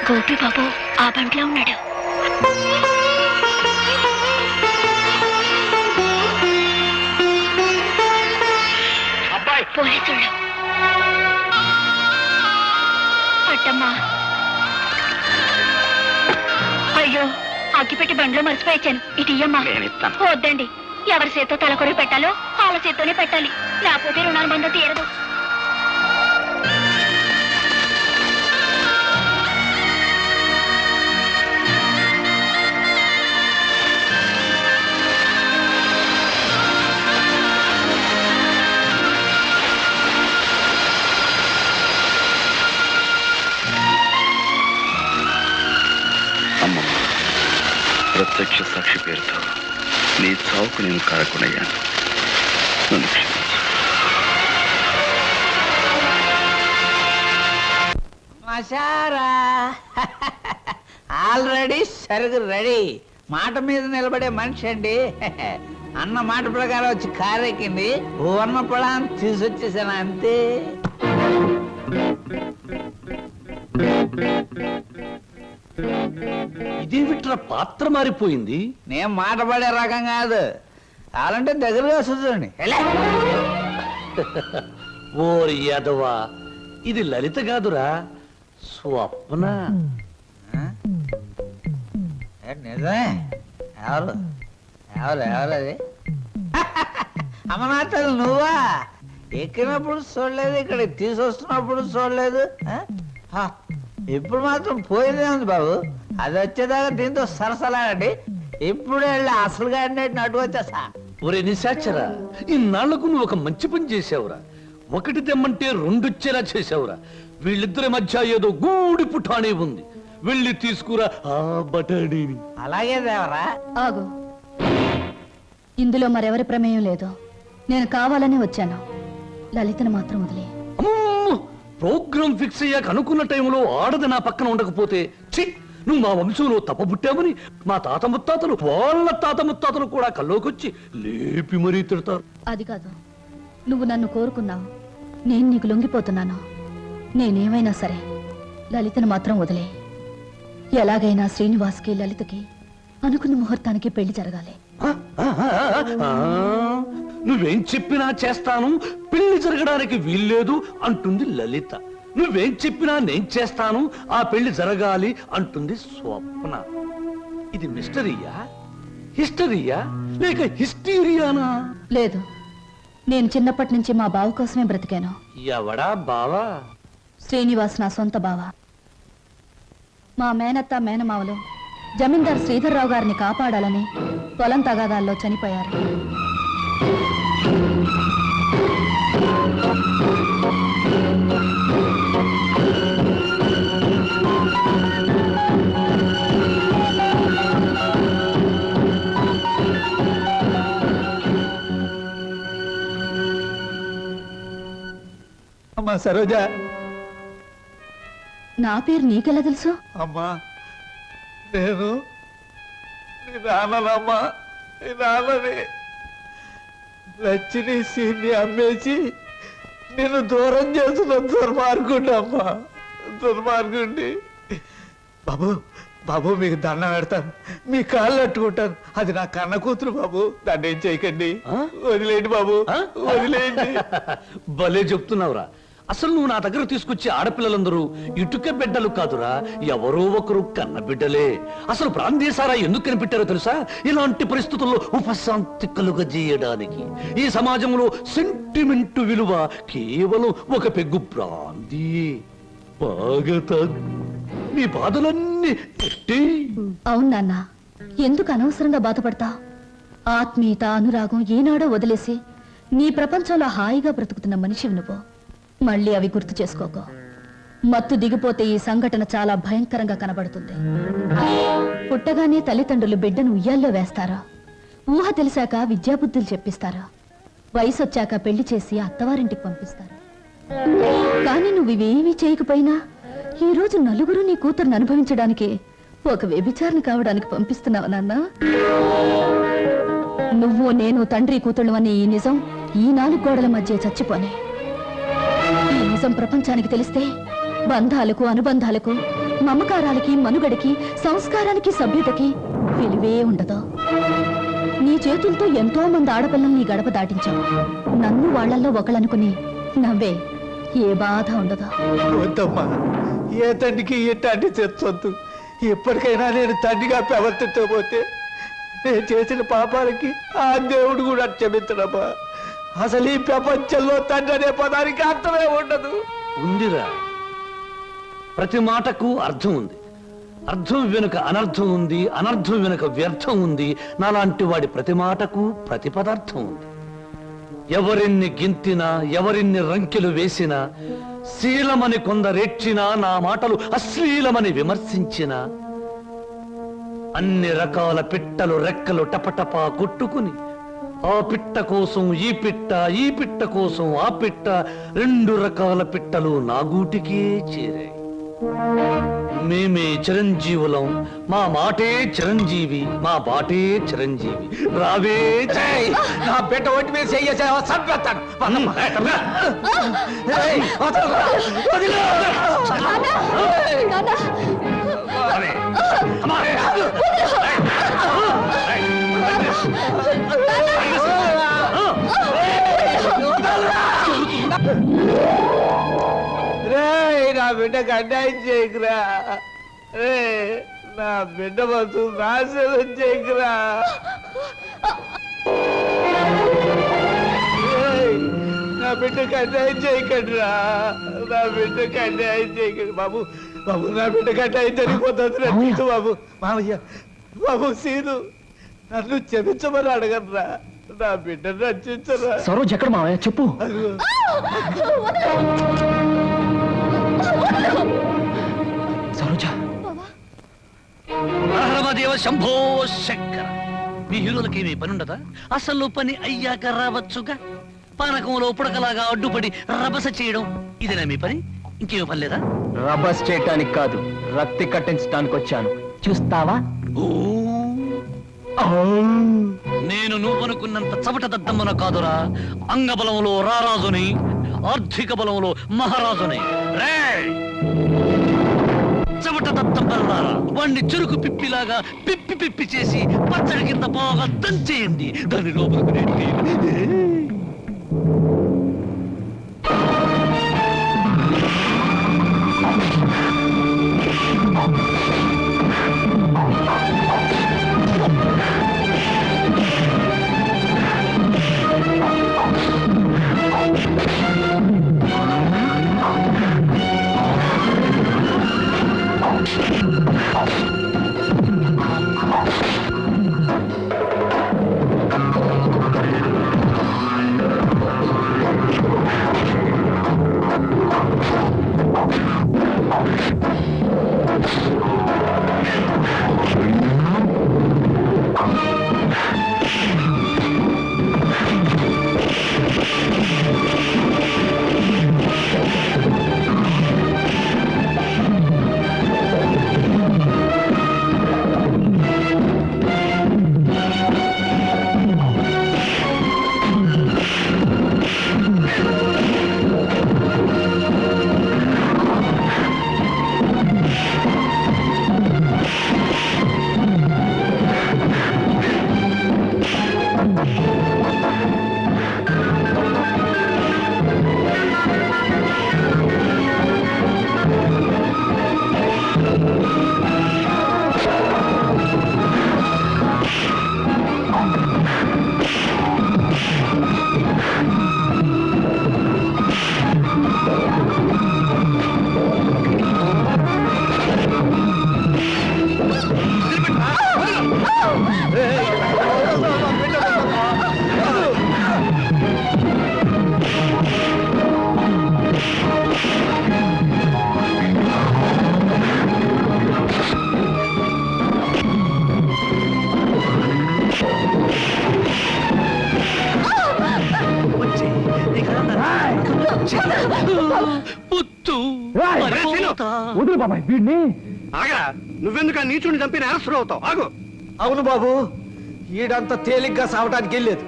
గోపి బాబు ఆ బంట్లో ఉన్నాడు. అబ్బాయి పోలీసులు. అట్టమ్మా, అయ్యో అగ్గిపెట్టి బండ్లో మర్చిపోయాను. ఇటు ఇయ్యమ్మా. వద్దండి, ఎవరి చేత్తో తలకొరి పెట్టాలో వాళ్ళ చేత్తోనే పెట్టాలి, లేకపోతే రుణానుబంధం తీరదు. అమ్మమ్మ, ప్రత్యక్ష సాక్షి పేరుతో నీ చావుకు నేను కారకునయ్యాను. నన్ను క్షమించు. ఆల్రెడీ సరుగు రెడీ. మాట మీద నిలబడే మనిషి అండి. అన్న మాట ప్రకారం వచ్చి కారెక్కింది. ఊర్ణ పొలాన్ని తీసుకొచ్చేసాను అంతే. ఇదేమిట్రా పాత్ర మారిపోయింది? నేను మాట పడే రకం కాదు. అలాంటే దగ్గరగా వస్తుంది. ఓరి యాదవా, ఇది లలిత కాదురా, స్వప్న. నిజమే. ఎవరు ఎవరు ఎవరు అది? అమ్మనాథలు నువ్వా? ఎక్కినప్పుడు చూడలేదు, ఇక్కడ తీసుకొస్తున్నప్పుడు చూడలేదు. ఇప్పుడు మాత్రం పోయిందే ఉంది బాబు. అది వచ్చేదాకా దీంతో సరసలాడండి. ఇప్పుడు వెళ్ళి అసలుగా అటు వచ్చేసా. ఒరే నిశాచరా, ఇన్నాళ్లకు నువ్వు ఒక మంచి పని చేసావురా. ఒకటి తెమ్మంటే రెండొచ్చేలా చేసావురా. వీళ్ళిద్దరి మధ్య ఏదో గూడి పుఠానే ఉంది. వెళ్ళి తీసుకురా ఆ బటాడీని. అలాగే దేవరా. ఆగు, ఇందులో మరెవరి ప్రమేయం లేదు. నేను కావాలని వచ్చాను. లలితను మాత్రం వదిలే. ప్రోగ్రామ్ ఫిక్స్ అయ్యాక అనుకున్న టైంలో ఆడది నా పక్కన ఉండకపోతే, ఛీ, నువ్వు మా వంశంలో తప్పబుట్టామని మా తాత ముత్తాతలు, వాళ్ళ తాత ముత్తాతలు కూడా కల్లోకొచ్చి లేపి మరీ తిడతారు. అది కాదు, నువ్వు నన్ను కోరుకున్నావు, నేను నీకు లొంగిపోతున్నాను. నేనేమైనా సరే లలితను మాత్రం వదిలే. ఎలాగైనా శ్రీనివాస్కి లలితకి అనుకున్న ముహూర్తానికి పెళ్లి జరగాలి. నువ్వేం చెప్పినా చేస్తాను, పెళ్లి జరగడానికి వీల్లేదు అంటుంది లలిత. నువ్వేం చెప్పినా నేను చేస్తాను, ఆ పెళ్లి జరగాలి అంటుంది స్వప్న. ఇది మిస్టరీయా, హిస్టరీయా, లేక హిస్టీరియానా? లేదు, నేను చిన్నప్పటి నుంచి మా బావ కోసమే బ్రతికాను. ఎవడా బావా? శ్రీనివాస్ నా సొంత బావ. మా మేనత్త మేనమావలు జమీందార్ శ్రీధర్రావు గారిని కాపాడాలని పొలం తగాదాల్లో చనిపోయారు. అమ్మా సరోజ. నా పేరు నీకెలా తెలుసు? అమ్మా నేను నీ నాన్ననమ్మా. నీ నాన్నని లచ్చిని సీన్ని అమ్మేసి నేను దూరం చేస్తున్న దుర్మార్గుండి అమ్మా, దుర్మార్గుండి. బాబు బాబు మీకు దండం పెడతాను, మీ కాళ్ళు అట్టుకుంటాను. అది నా కన్న కూతురు బాబు, దాన్ని ఏం చేయకండి. వదిలేయండి బాబు, వదిలేయండి. భలే చెప్తున్నావురా. అసలు నువ్వు నా దగ్గర తీసుకొచ్చే ఆడపిల్లలందరూ ఇటుక బిడ్డలు కాదురా, ఎవరో ఒకరు కన్న బిడ్డలే. అసలు ప్రాంతీయసారా ఎందుకు కనిపెట్టారో తెలుసా? ఇలాంటి పరిస్థితుల్లో ఉపశాంతి కలుగజేయడానికి. ఈ సమాజంలో సెంటిమెంట్ విలువ కేవలం ఒక పెగ్గు బ్రాందీ. బాగా తాగు, నీ బాధలన్నీ అవును నాన్న, ఎందుకు అనవసరంగా బాధపడతావు? ఆత్మీయత, అనురాగం ఏనాడో వదిలేసి నీ ప్రపంచంలో హాయిగా బ్రతుకుతున్న మనిషివి నువ్వు. మళ్ళీ అవి గుర్తు చేసుకోకో. మత్తు దిగిపోతే ఈ సంఘటన చాలా భయంకరంగా కనబడుతుంది. పుట్టగానే తల్లిదండ్రులు బిడ్డను ఉయ్యాల్లో వేస్తారా? ఊహ తెలిసాక విద్యాబుద్ధులు చెప్పిస్తారా? వయసు వచ్చాక పెళ్లి చేసి అత్తవారింటికి పంపిస్తారా? కానీ నువ్వు ఇవేమీ చేయకపోయినా ఈ రోజు నలుగురు నీ కూతురుని అనుభవించడానికి ఒక వ్యభిచారణ కావడానికి పంపిస్తున్నావు నాన్న. నువ్వు నేను తండ్రి కూతుళ్ళు అనే ఈ నిజం ఈ 4 గోడల మధ్య చచ్చిపోని. ఈ నిజం ప్రపంచానికి తెలిస్తే బంధాలకు, అనుబంధాలకు, మమకారాలకి, మనుగడికి, సంస్కారానికి, సభ్యతకి విలువే ఉండదు. నీ చేతులతో ఎంతో మంది ఆడపిల్లల్ని నీ గడప దాటించావు. నన్ను వాళ్లల్లో ఒకళ్ళనుకుని నవ్వే, ఏ బాధ ఉండదు. వద్దమ్మా, ఏ తండ్రికి ఇట్లాంటి తెచ్చొద్దు. ఎప్పటికైనా నేను తండ్రిగా ప్రవర్తించకపోతే నేను చేసిన పాపాలకి ఆ దేవుడు కూడా క్షమించడమ్మా. అసలు ఈ ప్రపంచంలో తండ్రి అనే పదానికి అర్థమే ఉండదు. ఉందిరా, ప్రతి మాటకు అర్థం ఉంది. అర్థం వెనుక అనర్థం ఉంది, అనర్థం వెనుక వ్యర్థం ఉంది. నాలాంటి వాడి ప్రతి మాటకు ప్రతి పదార్థం ఉంది. ఎవరిన్ని గింతినా, ఎవరిన్ని రంకెలు వేసినా, శీలమని కొందరేడ్చినా, నా మాటలు అశ్లీలమని విమర్శించినా, అన్ని రకాల పిట్టలు రెక్కలు టపటపా కొట్టుకుని ఆ పిట్ట కోసం ఈ పిట్ట, ఈ పిట్ట కోసం ఆ పిట్ట, 2 రకాల పిట్టలు నా గూటికే చేరాయి. మేమే చిరంజీవులం, మా మాటే చిరంజీవి, మా బాటే చిరంజీవి. రావే నా బిడ్డ ఒంటి మీద చెయ్యేసావా చంపేస్తాను. నా బిడ్డకు అన్యాయం చేయకురా. నా బిడ్డ బతు నాశనం చేయకురా. నా బిడ్డకు అన్యాయం చేయకండిరా. నా బిడ్డకు అన్యాయం చేయకండి బాబు. బాబు, నా బిడ్డకు అన్యాయం జరిగిపోతుంది బాబు. మామయ్య, బాబు సీను, నన్ను క్షమించమని అడగరా. నా బిడ్డను రక్షించరా. సరోజ్ ఎక్కడ మావయ్య చెప్పు. సరోజ, దేవ శంభో శంకర. మీ హీరోలకి ఏమీ పని ఉండదా? అసలు పని అయ్యాక రావచ్చుగా. పానకంలో పుడకలాగా అడ్డుపడి రభస చేయడం ఇదేనా మీ పని? ఇంకేమీ పని లేదా? రబస్ చేయటానికి కాదు, రక్తి కట్టించడానికి వచ్చాను. చూస్తావా? నేను నువ్వనుకున్నంత చవట దద్దమ్మన కాదురా. అంగబలంలో రారాజుని, ఆర్థిక బలంలో మహారాజుని. చవట దద్దమ్మలారా, వాణ్ణి చెరుకు పిప్పిలాగా పిప్పి పిప్పి చేసి పచ్చడి కింద బాగా దంచేయండి. దాని లోపలికి వదులు బాబాయ్ వీడిని. ఆగరా, నువ్వెందుకు ఆ నీచుడిని చంపి నేరస్తుడు అవుతావు? ఆగు. అవును బాబు, ఈడంత తేలిగ్గా సావటానికి వెళ్ళలేదు.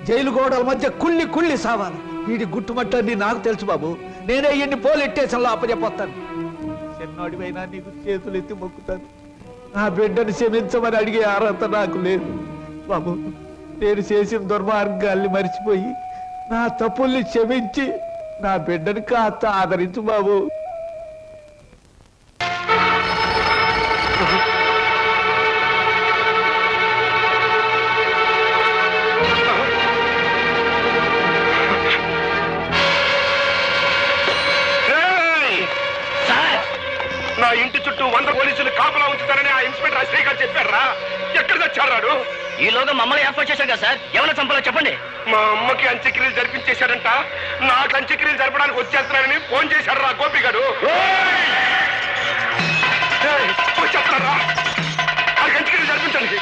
జైలు గోడల మధ్య కుళ్ళి కుళ్ళి సావాలి. వీడి గుట్టుమట్టని నాకు తెలుసు బాబు. నేనే ఈయన్ని పోలీస్ స్టేషన్లో అప్పచెప్పొస్తాను. చిన్నోడివైనా నీకు చేతులు ఎత్తి మొక్కుతాను. నా బిడ్డను క్షమించమని అడిగే అర్హత నాకు లేదు బాబు. నేను చేసిన దుర్మార్గాల్ని మర్చిపోయి నా తప్పుల్ని క్షమించి నా బిడ్డని కాస్త ఆదరించు బాబు. నా ఇంటి చుట్టూ 100 పోలీసులు కాపలా ఉంచుతారని ఆ ఇన్స్పెక్టర్ అశ్రీ గారు చెప్పారా? ఎక్కడ తెచ్చాడు? ఈలోగా మమ్మల్ని ఏర్పాటు చేశారు కదా సార్, ఎవరైనా చంపాలో చెప్పండి. మా అమ్మకి అంత్యక్రియలు జరిపించేశాడంట. నాకు అంత్యక్రియలు జరపడానికి వచ్చేస్తున్నానని ఫోన్ చేశాడు రా గోపి గారు. వచ్చేస్తున్నారా? నాకు అంత్యక్రియలు జరిపించండి.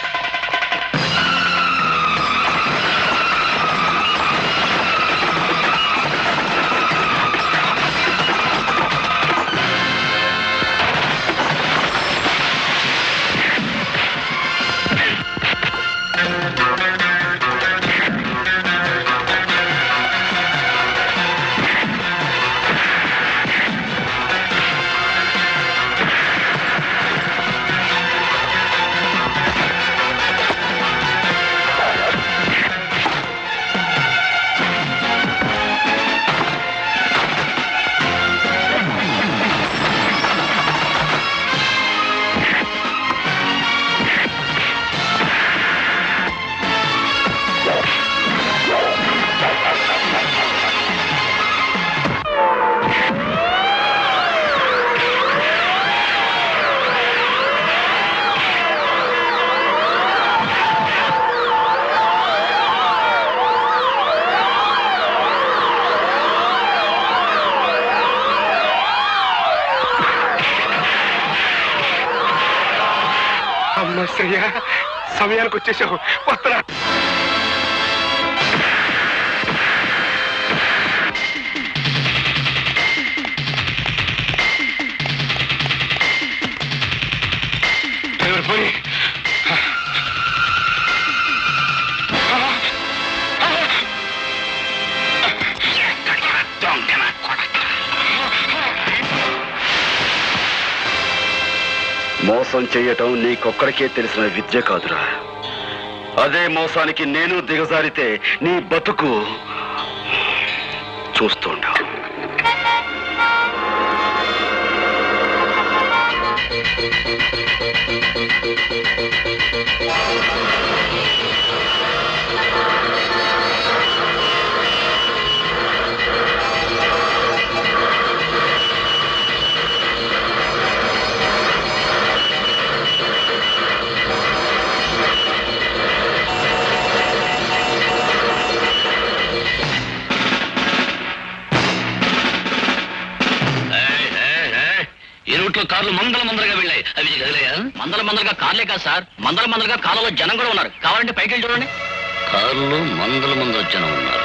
సమయానికి వచ్చేసావు. వస్తున్నా. డ్రైవర్ పోయి. మోసం చేయటం నీకొక్కడికే తెలిసిన విద్య కాదురా. అదే మోసానికి నేను దిగజారితే నీ బతుకు చూస్తుండవు. కార్లు మందలుగా వెళ్ళాయి. అవి కదిలేయా? మందలుగా కార్లే కాదు సార్, మందలుగా కాలంలో జనం కూడా ఉన్నారు. కావాలంటే పైకి వెళ్ళి చూడండి. కార్లు మందల జనం ఉన్నారు.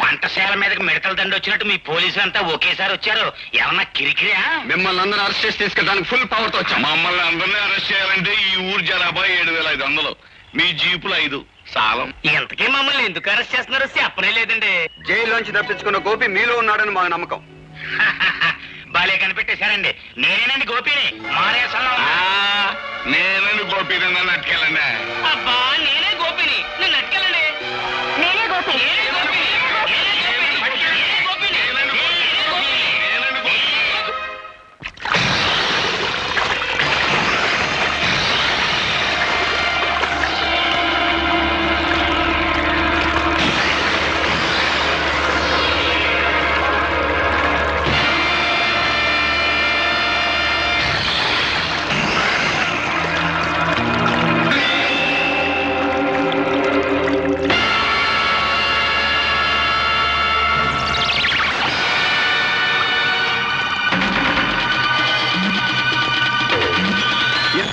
వంటశాల మీదకి మిడతల దండి వచ్చినట్టు మీ పోలీసులు అంతా ఒకేసారి వచ్చారు. ఏమన్నా కిరికిరియా? మిమ్మల్ని అందరూ అరెస్ట్ చేసి తీసుకెళ్ళడానికి ఫుల్ పవర్ తో వచ్చాం. మమ్మల్ని అందరినీ అరెస్ట్ చేయాలంటే ఈ ఊరు జనాభా 7500, మీ జీపులు 5 సాలం. ఇంతకీ మమ్మల్ని ఎందుకు అరెస్ట్ చేస్తున్నారో చెప్పనే లేదండి. జైల్లోంచి తప్పించుకున్న గోపి మీలో ఉన్నాడని మా నమ్మకం. బాలే కనిపెట్టేశారండి. నేనేనండి గోపిని. నేనని గోపి నన్ను అట్టుకెళ్ళండి. అబ్బా నేనే గోపిని, నన్ను అట్టుకెళ్ళండి. నేనే గోపి.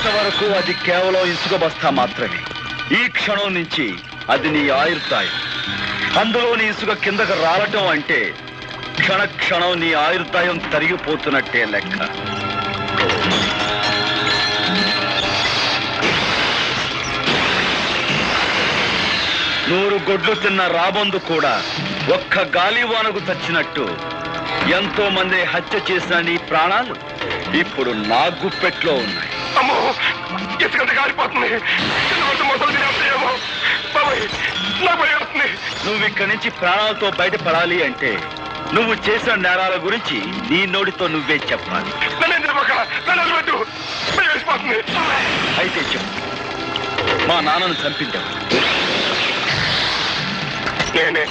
ఇంతవరకు అది కేవలం ఇసుక బస్తా మాత్రమే. ఈ క్షణం నుంచి అది నీ ఆయుర్దాయం. అందులోని ఇసుక కిందకు రావటం అంటే క్షణ క్షణం నీ ఆయుర్దాయం తరిగిపోతున్నట్టే లెక్క. నూరు గొడ్లు తిన్న రాబందు కూడా ఒక్క గాలివానకు చచ్చినట్టు ఎంతో మంది హత్య చేసిన నీ ప్రాణాలు ఇప్పుడు నా గుప్పెట్లో ఉన్నాయి. నువ్వు ఇక్కడి నుంచి ప్రాణాలతో బయటపడాలి అంటే నువ్వు చేసిన నేరాల గురించి నీ నోటితో నువ్వే చెప్పాలి. అయితే చెప్పు, మా నాన్నను చంపించావు. నేనే,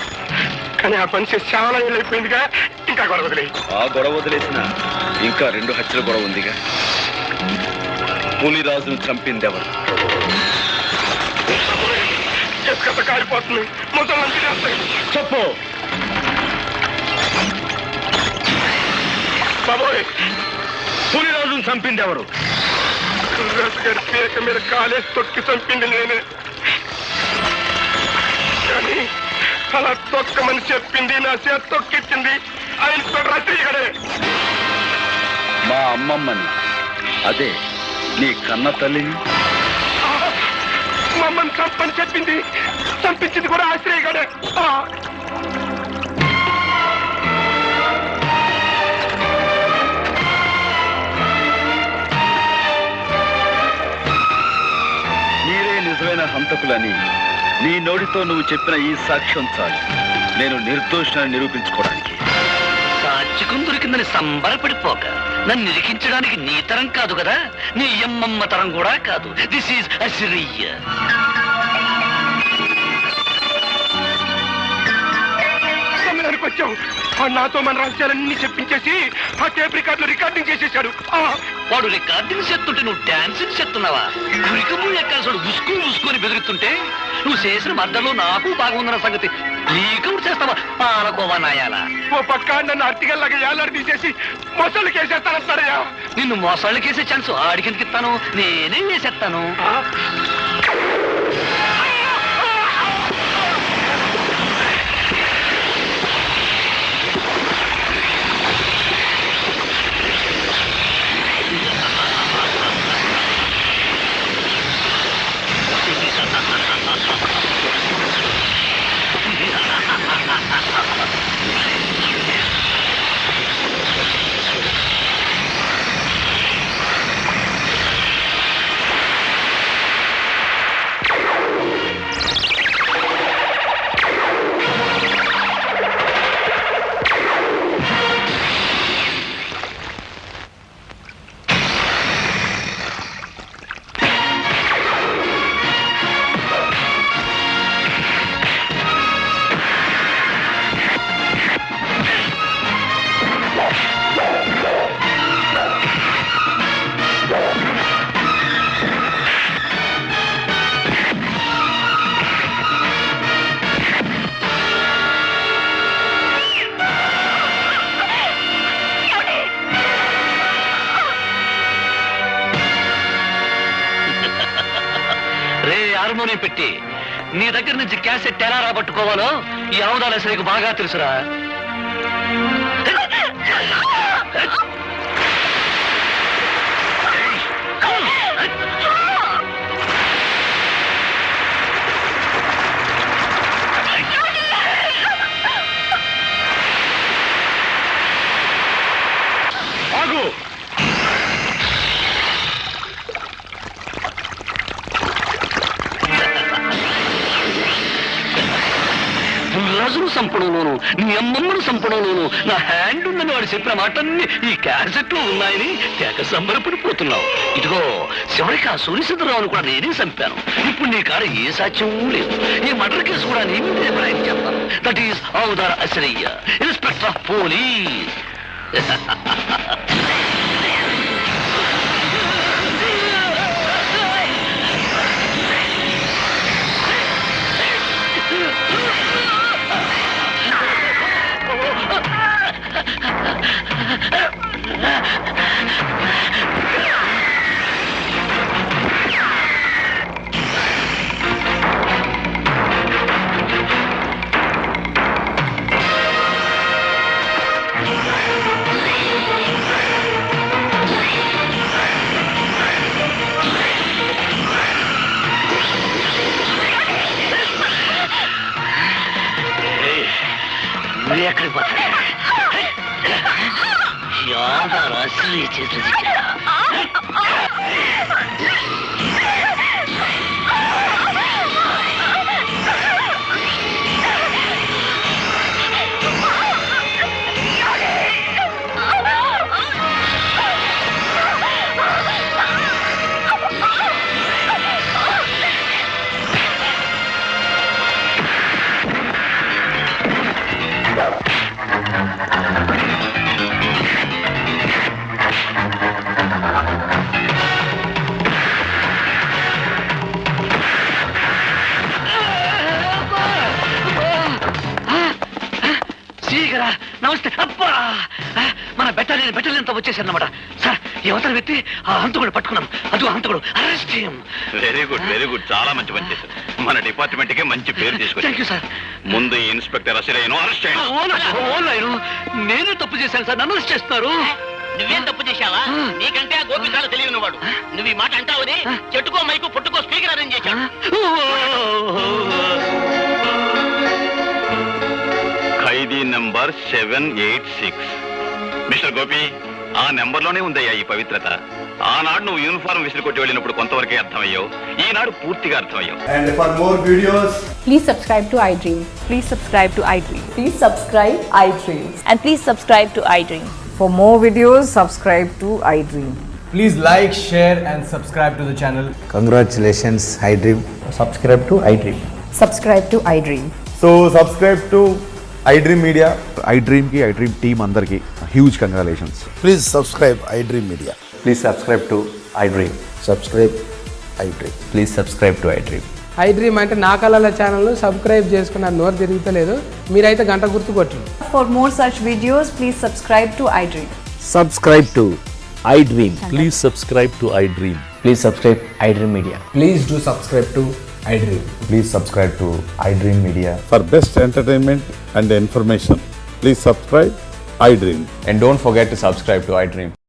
కానీ ఆ పని చేసి చాలా అయిపోయిందిగా. ఇంకా గొడవ వదిలే. ఆ గొడవ వదిలేసిన ఇంకా 2 హత్యల గొడవ ఉందిగా. పులిరాజును చంపిందెవరు? కాలిపోతుంది. చెప్పు. బాబోయ్, పులిరాజును చంపిందెవరు? పేక మీద కాలేసి తొక్కి చంపింది నేనే. కానీ అలా తొక్కమని చెప్పింది, నా చేత తొక్కిచ్చింది ఆయన రచయిగడే. మా అమ్మమ్మని, అదే నీ కన్న తల్లిని. మమ్మల్ని చంపని చెప్పింది, చంపించింది కూడా ఆశ్రయగడే. మీరే నిజమైన హంతకులని నీ నోటితో నువ్వు చెప్పిన ఈ సాక్ష్యం చాలు నేను నిర్దోషాన్ని నిరూపించుకోవడానికి. సాక్షికం దొరికిందని సంబరపడిపోక నన్ను నిరికించడానికి నీ తరం కాదు కదా, నీ అమ్మమ్మ తరం కూడా కాదు. This is Asiri. వచ్చావు. నాతో మన రహస్యాలన్నీ చెప్పించేసి ఆ టేప్ రికార్డులో రికార్డింగ్ చేసేసాడు. వాడు రికార్డింగ్ చేస్తుంటే నువ్వు డాన్సింగ్ చేస్తున్నావా? గురికము ఎక్కాల్సి ఉసుకొని బెదిరిస్తుంటే నువ్వు చేసిన మద్దలో నాకు బాగుందన్న సంగతి నీకు చేస్తావా? పాలకోవా నాయాలా. ఓ పక్క నన్ను అర్తిగల్లాగా ఏలాడి తీసేసి మొసళ్ళకి వేసేస్తానంటారయ్యా. నిన్ను మొసళ్ళకి వేసే ఛాన్స్ ఆడికి ఇస్తాను, నేనే వేసేస్తాను. హార్మోనియం పెట్టి నీ దగ్గర నుంచి క్యాసెట్ ఎలా రాబట్టుకోవాలో ఈ ఆముదాల నీకు బాగా తెలుసురా. ఆగు. రాజును చంపడంలోను నీ అమ్మమ్మను చంపడంలోను నా హ్యాండ్ ఉందని వాడు చెప్పిన మాటన్ని ఈ క్యాసెట్ లో ఉన్నాయని తెగ సంబరపడిపోతున్నావు. ఇదిగో చివరికి ఆ సూర్యచంద్రరావును కూడా నేనే చంపాను. ఇప్పుడు నీ కాడ ఏ సాక్ష్యం లేదు. ఈ మర్డర్ కేసు కూడా నీ మీదే ప్రయాణం చేస్తాను. That is Avudara Asiri, inspector of police. అసలు చేసేది ఇక్కడ. శ్రీకరా నమస్తే. అబ్బా మన బెటాలియన్ తో వచ్చేసారన్నమాట. సార్ యువతల వ్యక్తి ఆ హంతకుడు పట్టుకున్నాం. అదిగో హంతకుడు, అరెస్ట్ చేయం. వెరీ గుడ్, చాలా మంచి పని చేశారు. మన డిపార్ట్మెంట్ కి మంచి పేరు థ్యాంక్ తీసుకొచ్చారు. You sir. ముందు ఈ ఇన్స్పెక్టర్ అసలు అరెస్ట్ చేయండి. నేనే తప్పు చేశాను సార్, నన్ను అరెస్ట్ చేస్తున్నారు. నువ్వేం తప్పు చేశావా? నీకంటే ఆ గోపి చాలా తెలియని వాడు. నువ్వు ఈ మాట అంటావని చెట్టుకో మైకు పుట్టుకో స్పీకర్ అరేంజ్ చేశాడు. ఖైదీ నంబర్ 786. మిస్టర్ గోపి, ఆ నెంబర్లోనే ఉందయ్యా ఈ పవిత్రత. ఆనాడు నువ్వు యూనిఫారం విసిరి కొట్టి వెళ్ళినప్పుడు కొంతవరకే అర్థమయ్యావు, ఈనాడు పూర్తిగా అర్థమయ్యావు. And for more videos, Please subscribe to iDream. Please subscribe to iDream. Please subscribe iDream. And please subscribe to iDream. For more videos, subscribe to iDream. please like, share and subscribe to the channel. Congratulations, iDream. Subscribe to iDream. Subscribe to iDream. So subscribe to iDream Media. iDream కి iDream team అందరికి huge congratulations. Please subscribe iDream Media. Please subscribe to iDream. Subscribe iDream. Please subscribe to iDream. iDream అంటే నా కళల channel subscribe చేసుకున్న నోరు తిరుగుతలేదు. మీరైతే గంట గుర్తు కొట్టండి. For more such videos, please subscribe to iDream. Subscribe to iDream. Please subscribe to iDream. Please subscribe iDream Media. Please do subscribe to iDream. Please subscribe to iDream Media. For best entertainment and information, please subscribe iDream. And don't forget to subscribe to iDream.